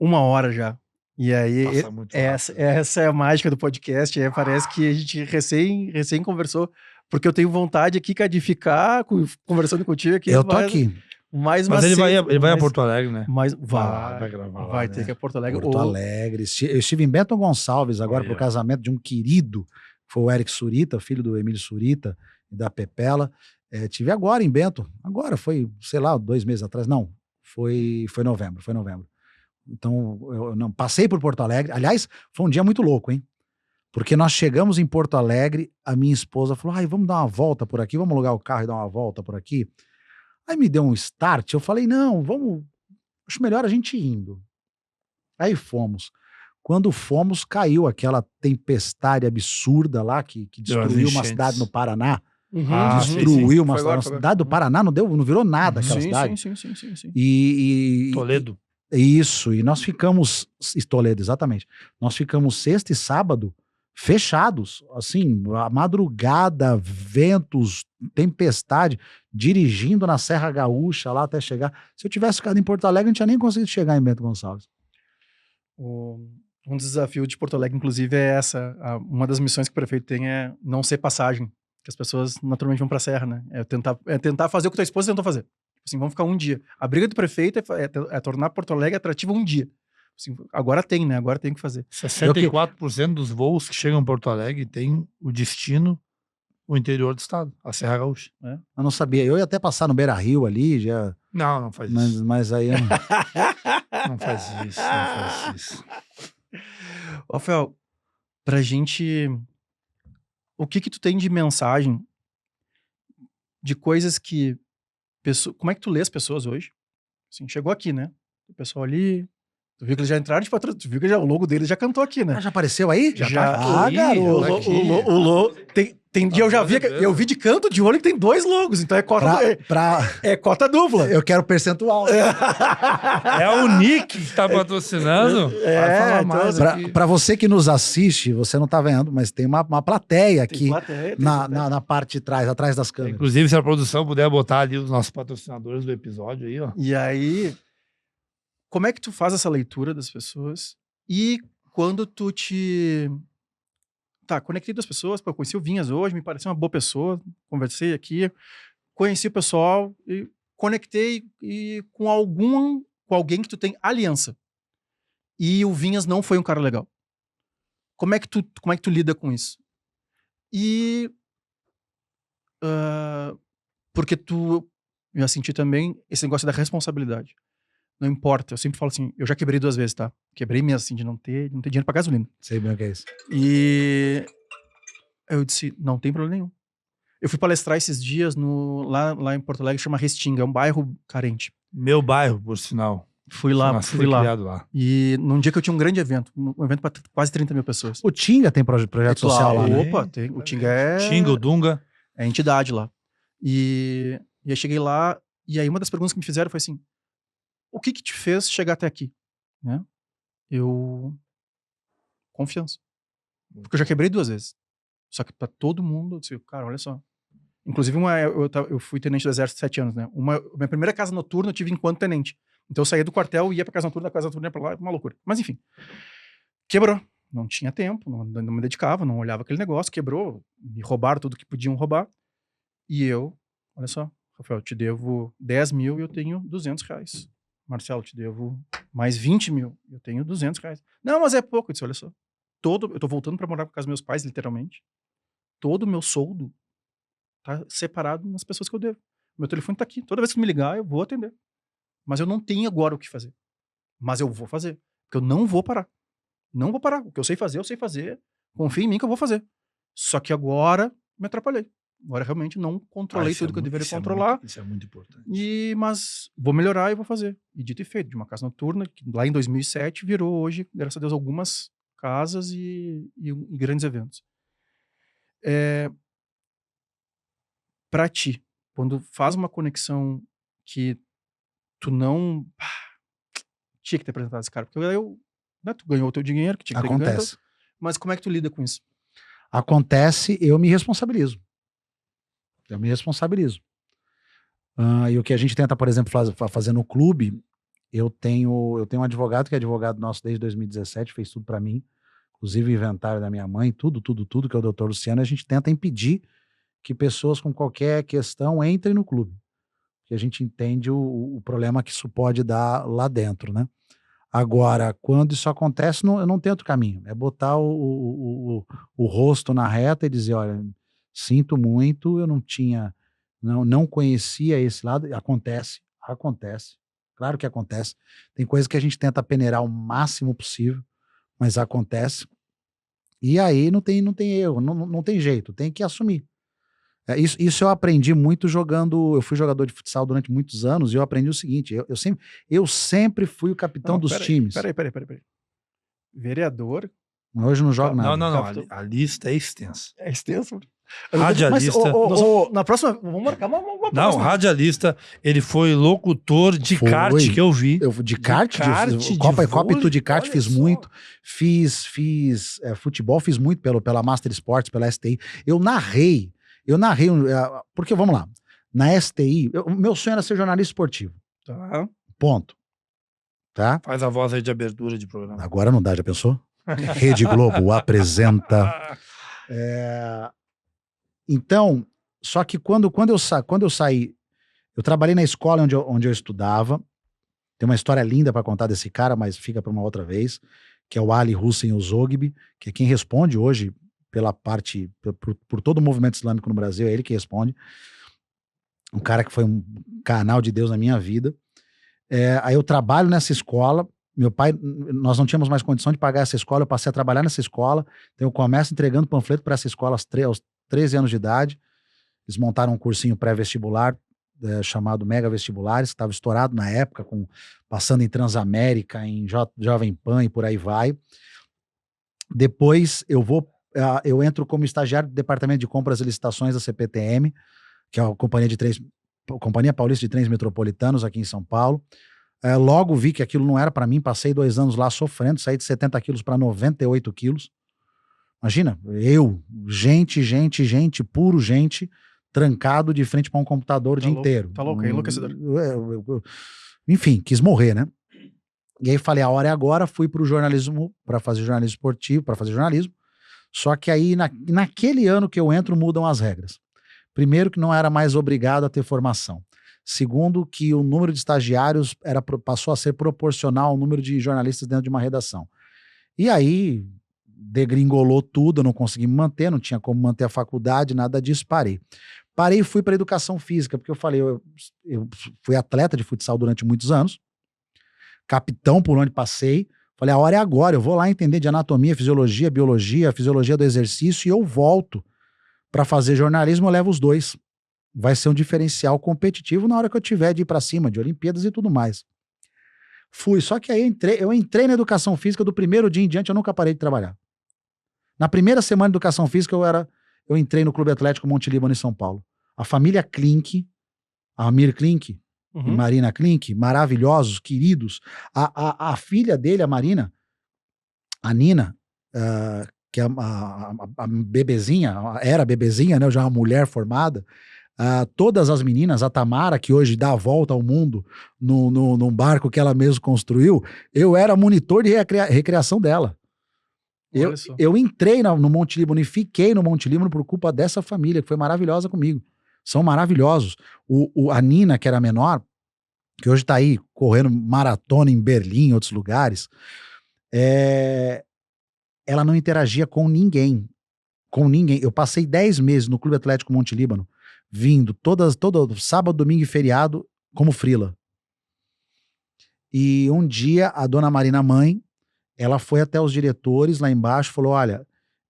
S1: 1 hora já. E aí, essa é a mágica do podcast. Parece que a gente recém conversou, porque eu tenho vontade aqui, cara, de ficar conversando contigo aqui.
S2: Eu tô aqui.
S3: Mas ele vai a Porto Alegre, né?
S1: Vai
S3: gravar lá,
S1: vai ter que ir a Porto Alegre.
S2: Porto Alegre. Eu estive em Bento Gonçalves agora pro casamento de um querido, que foi o Eric Surita, filho do Emílio Surita e da Pepela. Tive agora em Bento. Agora foi, sei lá, 2 meses atrás. Não, foi novembro. Então, eu não passei por Porto Alegre. Aliás, foi um dia muito louco, hein? Porque nós chegamos em Porto Alegre, a minha esposa falou, vamos dar uma volta por aqui, vamos alugar o carro e dar uma volta por aqui. Aí me deu um start, eu falei, não, acho melhor a gente ir indo. Aí fomos. Quando fomos, caiu aquela tempestade absurda lá, que destruiu uma cidade no Paraná. Destruiu uma cidade do Paraná, não virou nada aquela cidade.
S1: Sim.
S3: Toledo.
S2: Isso, e nós ficamos, Toledo, exatamente, nós ficamos sexta e sábado fechados, assim, a madrugada, ventos, tempestade, dirigindo na Serra Gaúcha lá até chegar. Se eu tivesse ficado em Porto Alegre, não tinha nem conseguido chegar em Bento Gonçalves.
S1: Um desafio de Porto Alegre, inclusive, é uma das missões que o prefeito tem é não ser passagem, que as pessoas naturalmente vão pra Serra, né? É tentar fazer o que tua esposa tentou fazer. Assim, vamos ficar um dia. A briga do prefeito é tornar Porto Alegre atrativa um dia. Assim, agora tem, né? Agora tem que fazer.
S3: 64% dos voos que chegam em Porto Alegre tem o destino o interior do estado, a Serra Gaúcha.
S2: Eu não sabia. Eu ia até passar no Beira-Rio ali, já...
S3: Não faz isso.
S2: Mas aí...
S3: Não faz isso.
S1: Rafael, pra gente... O que tu tem de mensagem de coisas que... Como é que tu lê as pessoas hoje? Assim, chegou aqui, né? O pessoal ali... Tu viu que eles já entraram de patrocínio? Tu viu que o logo deles já cantou aqui, né?
S2: Já apareceu aí?
S1: Já tá
S2: garoto.
S1: E eu já vi, eu vi de canto de olho que tem 2 logos, então é cota, é cota dupla.
S2: Eu quero percentual.
S3: É o Nick que tá patrocinando. Vai falar mais aqui.
S2: Pra você que nos assiste, você não tá vendo, mas tem uma plateia aqui na parte de trás, atrás das câmeras.
S3: Inclusive, se a produção puder botar ali os nossos patrocinadores do episódio aí, ó.
S1: E aí, como é que tu faz essa leitura das pessoas? E quando tu te... Tá, conectei 2 pessoas, eu conheci o Vinhas hoje, me pareceu uma boa pessoa, conversei aqui, conheci o pessoal e conectei com alguém que tu tem aliança. E o Vinhas não foi um cara legal. Como é que tu lida com isso? E porque eu já senti também esse negócio da responsabilidade. Não importa, eu sempre falo assim, eu já quebrei 2 vezes, tá? Quebrei mesmo, assim, de não ter dinheiro pra gasolina.
S2: Sei bem o que é isso.
S1: E eu disse, não tem problema nenhum. Eu fui palestrar esses dias lá em Porto Alegre, chama Restinga, é um bairro carente.
S3: Meu bairro, por sinal.
S1: Fui lá.
S3: Criado lá.
S1: E num dia que eu tinha um grande evento, um evento para quase 30 mil pessoas.
S2: O Tinga tem projeto social lá, né?
S1: Opa, tem. O Tinga é...
S3: Tinga, o Dunga.
S1: É entidade lá. E aí cheguei lá, e aí uma das perguntas que me fizeram foi assim, o que te fez chegar até aqui? Né? Confiança. Porque eu já quebrei 2 vezes. Só que pra todo mundo, eu disse, cara, olha só. Inclusive, eu fui tenente do exército 7 anos, né? Minha primeira casa noturna eu tive enquanto tenente. Então eu saía do quartel, ia pra casa noturna, da casa noturna ia pra lá, uma loucura. Mas enfim, quebrou. Não tinha tempo, não me dedicava, não olhava aquele negócio, quebrou, me roubaram tudo que podiam roubar. E eu, olha só, Rafael, eu te devo 10 mil e eu tenho 200 reais. Marcelo, te devo mais 20 mil, eu tenho 200 reais. Não, mas é pouco. Eu disse, olha só, eu tô voltando pra morar por casa dos meus pais, literalmente. Todo o meu soldo tá separado nas pessoas que eu devo. Meu telefone tá aqui. Toda vez que me ligar, eu vou atender. Mas eu não tenho agora o que fazer. Mas eu vou fazer. Porque eu não vou parar. Não vou parar. O que eu sei fazer, eu sei fazer. Confia em mim que eu vou fazer. Só que agora me atrapalhei. Agora realmente não controlei tudo que eu deveria controlar.
S3: Isso é muito importante.
S1: Mas vou melhorar e vou fazer. E dito e feito, de uma casa noturna, que lá em 2007 virou hoje, graças a Deus, algumas casas e grandes eventos. Pra ti, quando faz uma conexão que tu não tinha que ter apresentado esse cara, porque né, tu ganhou o teu dinheiro, que tinha que ter ganho, mas como é que tu lida com isso?
S2: Acontece, eu me responsabilizo. E o que a gente tenta, por exemplo, fazer no clube, eu tenho um advogado que é advogado nosso desde 2017, fez tudo para mim, inclusive o inventário da minha mãe, tudo, que é o Dr. Luciano, a gente tenta impedir que pessoas com qualquer questão entrem no clube, que a gente entende o problema que isso pode dar lá dentro, né? Agora, quando isso acontece, eu não tenho outro caminho, é botar o rosto na reta e dizer, olha, sinto muito, eu não conhecia esse lado, acontece, claro que acontece, tem coisas que a gente tenta peneirar o máximo possível, mas acontece, e aí não tem erro, não tem jeito, tem que assumir. Isso eu aprendi muito eu fui jogador de futsal durante muitos anos e eu aprendi o seguinte, eu sempre fui o capitão dos times.
S1: Peraí. Vereador?
S2: Hoje não jogo nada.
S3: Não, a lista é extensa.
S1: É extenso?
S3: Radialista.
S1: Na próxima, vamos marcar uma
S3: Não,
S1: próxima.
S3: Radialista, ele foi locutor de kart que eu vi.
S2: De kart? Copa e tudo de kart, fiz muito. Fiz futebol, fiz muito pela Master Sports, pela STI. Eu narrei, porque vamos lá, na STI, meu sonho era ser jornalista esportivo.
S1: Tá.
S2: Ponto. Tá?
S3: Faz a voz aí de abertura de programa.
S2: Agora não dá, já pensou? Rede Globo apresenta. Então, só que quando eu saí, eu trabalhei na escola onde eu estudava. Tem uma história linda para contar desse cara, mas fica para uma outra vez, que é o Ali Hussein Uzogbi, que é quem responde hoje pela parte, por todo o movimento islâmico no Brasil, é ele que responde. Um cara que foi um canal de Deus na minha vida. Aí eu trabalho nessa escola. Meu pai, nós não tínhamos mais condição de pagar essa escola, eu passei a trabalhar nessa escola, então eu começo entregando panfleto para essa escola aos 13 anos de idade. Eles montaram um cursinho pré-vestibular chamado Mega Vestibulares, que estava estourado na época, passando em Transamérica, em Jovem Pan e por aí vai. Depois eu vou eu entro como estagiário do Departamento de Compras e Licitações da CPTM, que é a Companhia Paulista de Trens Metropolitanos aqui em São Paulo. Logo vi que aquilo não era para mim, passei 2 anos lá sofrendo, saí de 70 quilos para 98 quilos. Imagina, puro gente, trancado de frente para um computador o dia inteiro.
S1: Tá louco, é enlouquecedor.
S2: Enfim, quis morrer, né? E aí falei, a hora é agora, fui pro jornalismo, para fazer jornalismo esportivo, para fazer jornalismo. Só que aí, naquele ano que eu entro, mudam as regras. Primeiro, que não era mais obrigado a ter formação. Segundo, que o número de estagiários passou a ser proporcional ao número de jornalistas dentro de uma redação. E aí, degringolou tudo, eu não consegui me manter, não tinha como manter a faculdade, nada disso, parei. Parei e fui para educação física, porque eu falei, eu fui atleta de futsal durante muitos anos, capitão por onde passei, falei, a hora é agora, eu vou lá entender de anatomia, fisiologia, biologia, fisiologia do exercício e eu volto para fazer jornalismo, eu levo os dois. Vai ser um diferencial competitivo na hora que eu tiver de ir para cima, de Olimpíadas e tudo mais. Fui, só que aí eu entrei na educação física, do primeiro dia em diante eu nunca parei de trabalhar. Na primeira semana de educação física eu entrei no Clube Atlético Monte Líbano em São Paulo. A família Klink, a Amir Klink, e Marina Klink, maravilhosos, queridos. A filha dele, a Marina, a Nina, que é a bebezinha, era bebezinha, né, já uma mulher formada, todas as meninas, a Tamara, que hoje dá a volta ao mundo num barco que ela mesma construiu, eu era monitor de recreação dela. Eu entrei no Monte Líbano e fiquei no Monte Líbano por culpa dessa família, que foi maravilhosa comigo. São maravilhosos. A Nina, que era menor, que hoje tá aí correndo maratona em Berlim, em outros lugares, ela não interagia com ninguém. Com ninguém. Eu passei 10 meses no Clube Atlético Monte Líbano, vindo todo sábado, domingo e feriado como frila. E um dia a dona Marina mãe, ela foi até os diretores lá embaixo e falou, olha,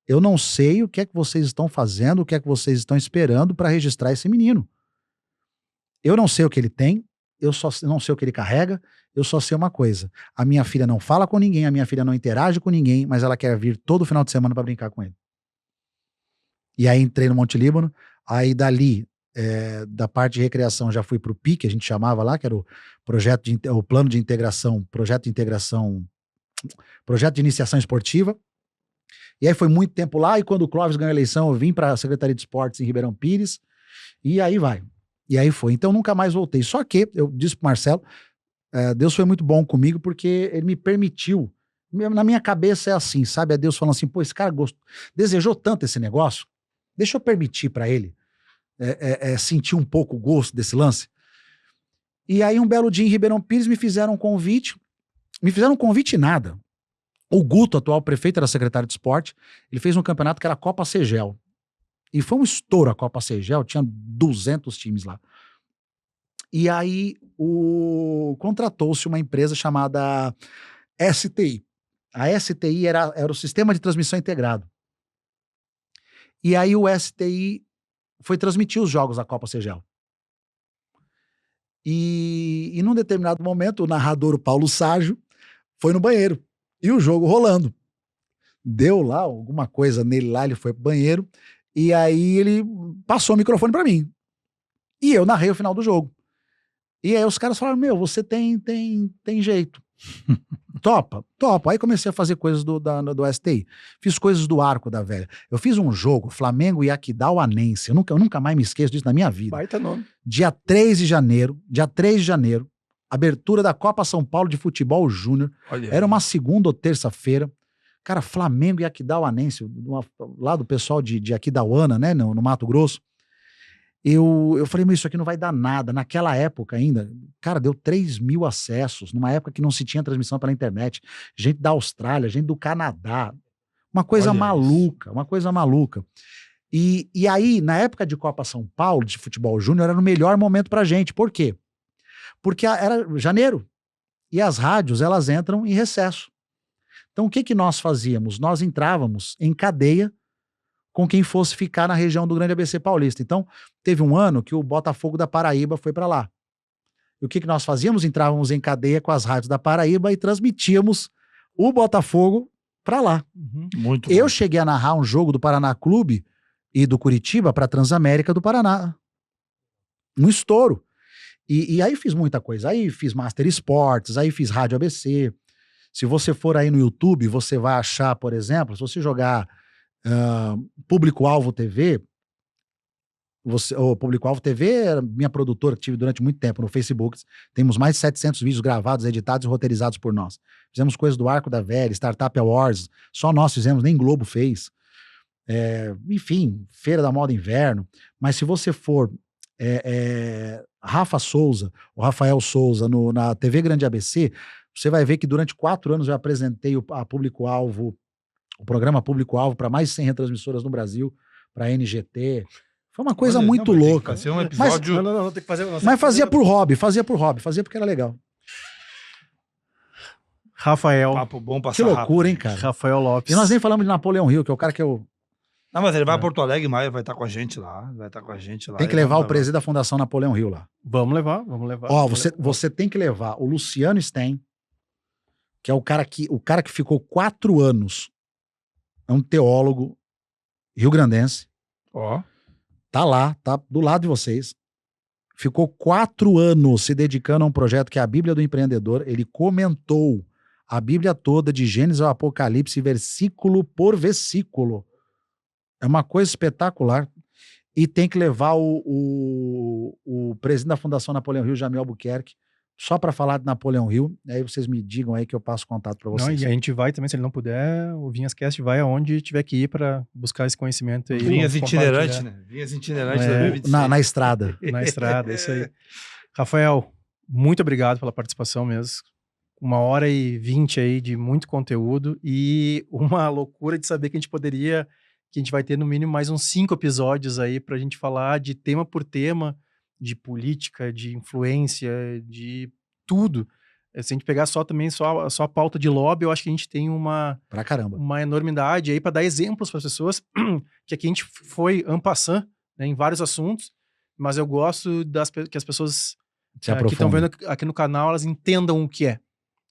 S2: eu não sei o que é que vocês estão fazendo, o que é que vocês estão esperando para registrar esse menino. Eu não sei o que ele tem, eu só não sei o que ele carrega, eu só sei uma coisa, a minha filha não fala com ninguém, a minha filha não interage com ninguém, mas ela quer vir todo final de semana para brincar com ele. E aí entrei no Monte Líbano, aí dali, da parte de recreação, já fui para o PIC, a gente chamava lá, que era o plano de integração, projeto de iniciação esportiva. E aí foi muito tempo lá, e quando o Clóvis ganhou a eleição, eu vim para a Secretaria de Esportes em Ribeirão Pires, e aí vai. E aí foi. Então nunca mais voltei. Só que, eu disse pro Marcelo, Deus foi muito bom comigo, porque ele me permitiu, na minha cabeça é assim, sabe? É Deus falando assim, pô, esse cara desejou tanto esse negócio, deixa eu permitir para ele sentir um pouco o gosto desse lance. E aí um belo dia em Ribeirão Pires me fizeram um convite nada. O Guto, atual prefeito, era secretário de esporte, ele fez um campeonato que era a Copa Segel. E foi um estouro a Copa Segel, tinha 200 times lá. E aí contratou-se uma empresa chamada STI. A STI era o Sistema de Transmissão Integrado. E aí o STI foi transmitir os jogos da Copa Segel. E num determinado momento, o narrador, o Paulo Ságio, foi no banheiro. E o jogo rolando. Deu lá alguma coisa nele lá, ele foi pro banheiro. E aí ele passou o microfone pra mim. E eu narrei o final do jogo. E aí os caras falaram, você tem jeito. Topa. Aí comecei a fazer coisas do STI. Fiz coisas do Arco da Velha. Eu fiz um jogo, Flamengo e Aquidauanense. Eu nunca mais me esqueço disso na minha vida.
S1: Baita nome.
S2: Dia 3 de janeiro, abertura da Copa São Paulo de Futebol Júnior. Era uma segunda ou terça-feira. Cara, Flamengo e Aquidauanense, lá do pessoal de Aquidauana, né, no Mato Grosso. Eu falei, mas isso aqui não vai dar nada. Naquela época ainda, cara, deu 3 mil acessos, numa época que não se tinha transmissão pela internet. Gente da Austrália, gente do Canadá. Uma coisa maluca. E aí, na época de Copa São Paulo, de Futebol Júnior, era o melhor momento pra gente. Por quê? Porque era janeiro. E as rádios, elas entram em recesso. Então, o que nós fazíamos? Nós entrávamos em cadeia com quem fosse ficar na região do Grande ABC Paulista. Então, teve um ano que o Botafogo da Paraíba foi para lá. E o que nós fazíamos? Entrávamos em cadeia com as rádios da Paraíba e transmitíamos o Botafogo pra lá.
S3: Muito
S2: Eu
S3: bom.
S2: cheguei a narrar um jogo do Paraná Clube e do Curitiba pra Transamérica do Paraná. Um estouro. E aí fiz muita coisa. Aí fiz Master Esportes, aí fiz Rádio ABC. Se você for aí no YouTube, você vai achar, por exemplo, se você jogar Público-Alvo TV, o Público-Alvo TV era minha produtora que tive durante muito tempo no Facebook. Temos mais de 700 vídeos gravados, editados e roteirizados por nós. Fizemos coisas do Arco da Velha, Startup Awards, só nós fizemos, nem Globo fez. Enfim, Feira da Moda Inverno. Mas se você for Rafa Souza, o Rafael Souza, na TV Grande ABC, você vai ver que durante 4 anos eu apresentei o programa Público-Alvo para mais de 100 retransmissoras no Brasil, para NGT. Foi uma coisa
S3: Olha,
S2: muito
S3: não, vai ter que
S2: louca.
S3: fazer um episódio.
S1: Não, tem que fazer.
S2: Mas fazia por hobby, fazia porque era legal.
S1: Rafael.
S3: Papo bom,
S2: Que
S3: passar
S2: loucura,
S3: rápido.
S2: hein, cara?
S1: Rafael Lopes.
S2: E nós nem falamos de Napoleão Hill, que é o cara que eu...
S3: Não, mas ele vai a Porto Alegre em maio, vai estar com a gente lá. Vai estar com a gente lá.
S2: Tem que
S3: e
S2: levar
S3: vamos
S2: o presidente da Fundação Napoleão Hill lá.
S1: Vamos levar.
S2: Ó, você tem que levar o Luciano Sten, que é o cara que ficou 4 anos, é um teólogo rio-grandense,
S3: Ó.
S2: tá lá, tá do lado de vocês, ficou 4 anos se dedicando a um projeto que é a Bíblia do Empreendedor. Ele comentou a Bíblia toda, de Gênesis ao Apocalipse, versículo por versículo. É uma coisa espetacular. E tem que levar o presidente da Fundação Napoleão Hill, Jamil Albuquerque, só para falar de Napoleão Hill. Aí vocês me digam aí que eu passo contato para
S1: Não,
S2: vocês.
S1: e a gente vai também, se ele não puder, o Vinhascast vai aonde tiver que ir para buscar esse conhecimento aí.
S3: Vinhas
S1: vamos
S3: itinerantes,
S1: compartilhar.
S3: né? Vinhas itinerantes
S1: É,
S3: 2026.
S2: Na estrada.
S1: Na estrada, isso aí. Rafael, muito obrigado pela participação mesmo. 1h20 aí de muito conteúdo e uma loucura de saber que a gente vai ter no mínimo mais uns 5 episódios aí pra gente falar de tema por tema, de política, de influência, de tudo. Se a gente pegar só a pauta de lobby, eu acho que a gente tem
S2: Pra caramba.
S1: uma enormidade aí para dar exemplos para as pessoas, que aqui a gente foi en passant, né, em vários assuntos, mas eu gosto que as pessoas
S2: Se
S1: que estão
S2: aprofunda.
S1: vendo aqui no canal, elas entendam o que é.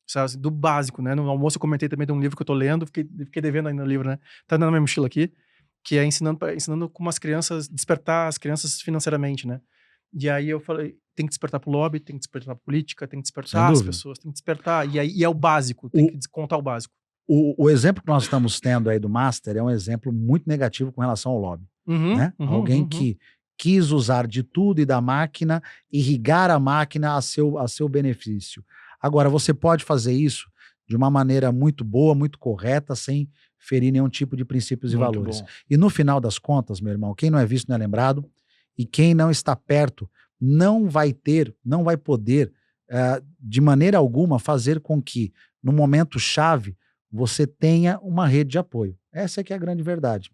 S1: Sabe, do básico, né? No almoço eu comentei também de um livro que eu tô lendo, fiquei devendo ainda o livro, né? Tá na minha mochila aqui, que é ensinando como as crianças, despertar as crianças financeiramente, né? E aí eu falei, tem que despertar pro lobby, tem que despertar pra política, tem que
S2: Sem
S1: despertar as
S2: dúvida.
S1: pessoas, tem que despertar, e é o básico, tem que contar o básico.
S2: O exemplo que nós estamos tendo aí do Master é um exemplo muito negativo com relação ao lobby. Né? Alguém que quis usar de tudo e da máquina, irrigar a máquina a seu benefício. Agora, você pode fazer isso de uma maneira muito boa, muito correta, sem ferir nenhum tipo de princípios e
S3: Muito
S2: valores.
S3: bom.
S2: E no final das contas, meu irmão, quem não é visto não é lembrado, e quem não está perto não vai poder, de maneira alguma, fazer com que, no momento chave, você tenha uma rede de apoio. Essa é que é a grande verdade.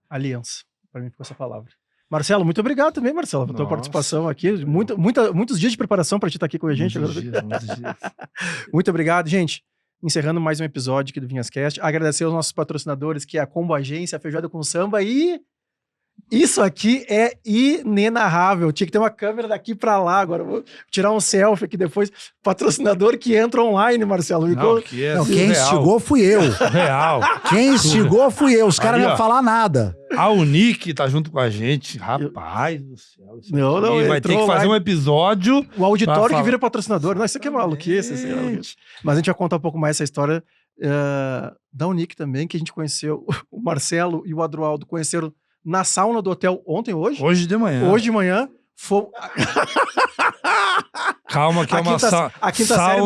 S1: Aliança, para mim ficou essa palavra. Marcelo, muito obrigado também, Marcelo, pela tua
S3: Nossa,
S1: participação aqui. Muitos dias de preparação para te estar aqui com a gente.
S3: Muitos dias.
S1: Muito obrigado, gente. Encerrando mais um episódio aqui do Vinhascast. Agradecer aos nossos patrocinadores, que é a Combo Agência, a Feijoada com Samba e... Isso aqui é inenarrável. Tinha que ter uma câmera daqui pra lá. Agora eu vou tirar um selfie aqui depois. Patrocinador que entra online, Marcelo.
S3: Não, que é
S2: Não, quem
S3: surreal.
S2: instigou fui eu.
S3: Real.
S2: Quem instigou fui eu. Os caras não
S3: Aí,
S2: iam
S3: ó.
S2: falar nada.
S3: A Unique tá junto com a gente. Rapaz do céu. Isso
S1: Não,
S3: aqui
S1: não,
S3: vai ter
S1: entrou
S3: que fazer
S1: lá.
S3: um episódio.
S1: O auditório
S3: Pra
S1: que
S3: falar.
S1: vira patrocinador. Não, isso aqui é maluquice. Isso aqui é maluquice. Mas a gente vai contar um pouco mais essa história da Unique também, que a gente conheceu. O Marcelo e o Adroaldo conheceram na sauna do hotel hoje?
S3: Hoje de manhã.
S1: Hoje de manhã.
S3: Calma que é uma
S1: a quinta série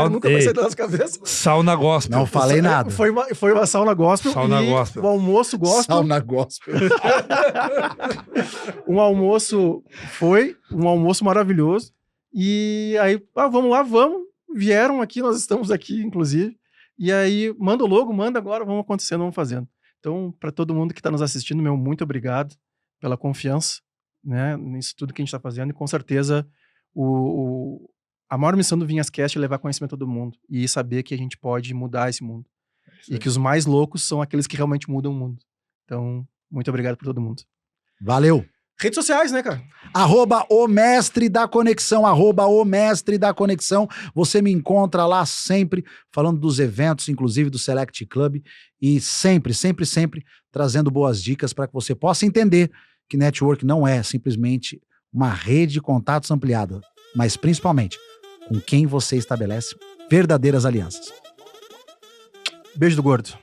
S1: nunca vai sair da nossa cabeça.
S3: Sauna gospel.
S2: Não falei nada.
S1: Foi uma sauna gospel.
S3: Sauna
S1: e
S3: gospel.
S1: o almoço gospel.
S2: Sauna gospel.
S1: Um almoço maravilhoso. E aí, vamos lá, vamos. Vieram aqui, nós estamos aqui, inclusive. E aí, manda o logo, manda agora, vamos acontecendo, vamos fazendo. Então, para todo mundo que está nos assistindo, meu muito obrigado pela confiança, né, nisso tudo que a gente está fazendo. E com certeza, a maior missão do Vinhascast é levar conhecimento a todo mundo e saber que a gente pode mudar esse mundo. E que os mais loucos são aqueles que realmente mudam o mundo. Então, muito obrigado por todo mundo.
S2: Valeu.
S1: Redes sociais, né, cara?
S2: @o mestre da conexão, @o mestre da conexão. Você me encontra lá sempre, falando dos eventos, inclusive do Select Club, e sempre, sempre, sempre trazendo boas dicas para que você possa entender que network não é simplesmente uma rede de contatos ampliada, mas principalmente com quem você estabelece verdadeiras alianças.
S1: Beijo do gordo.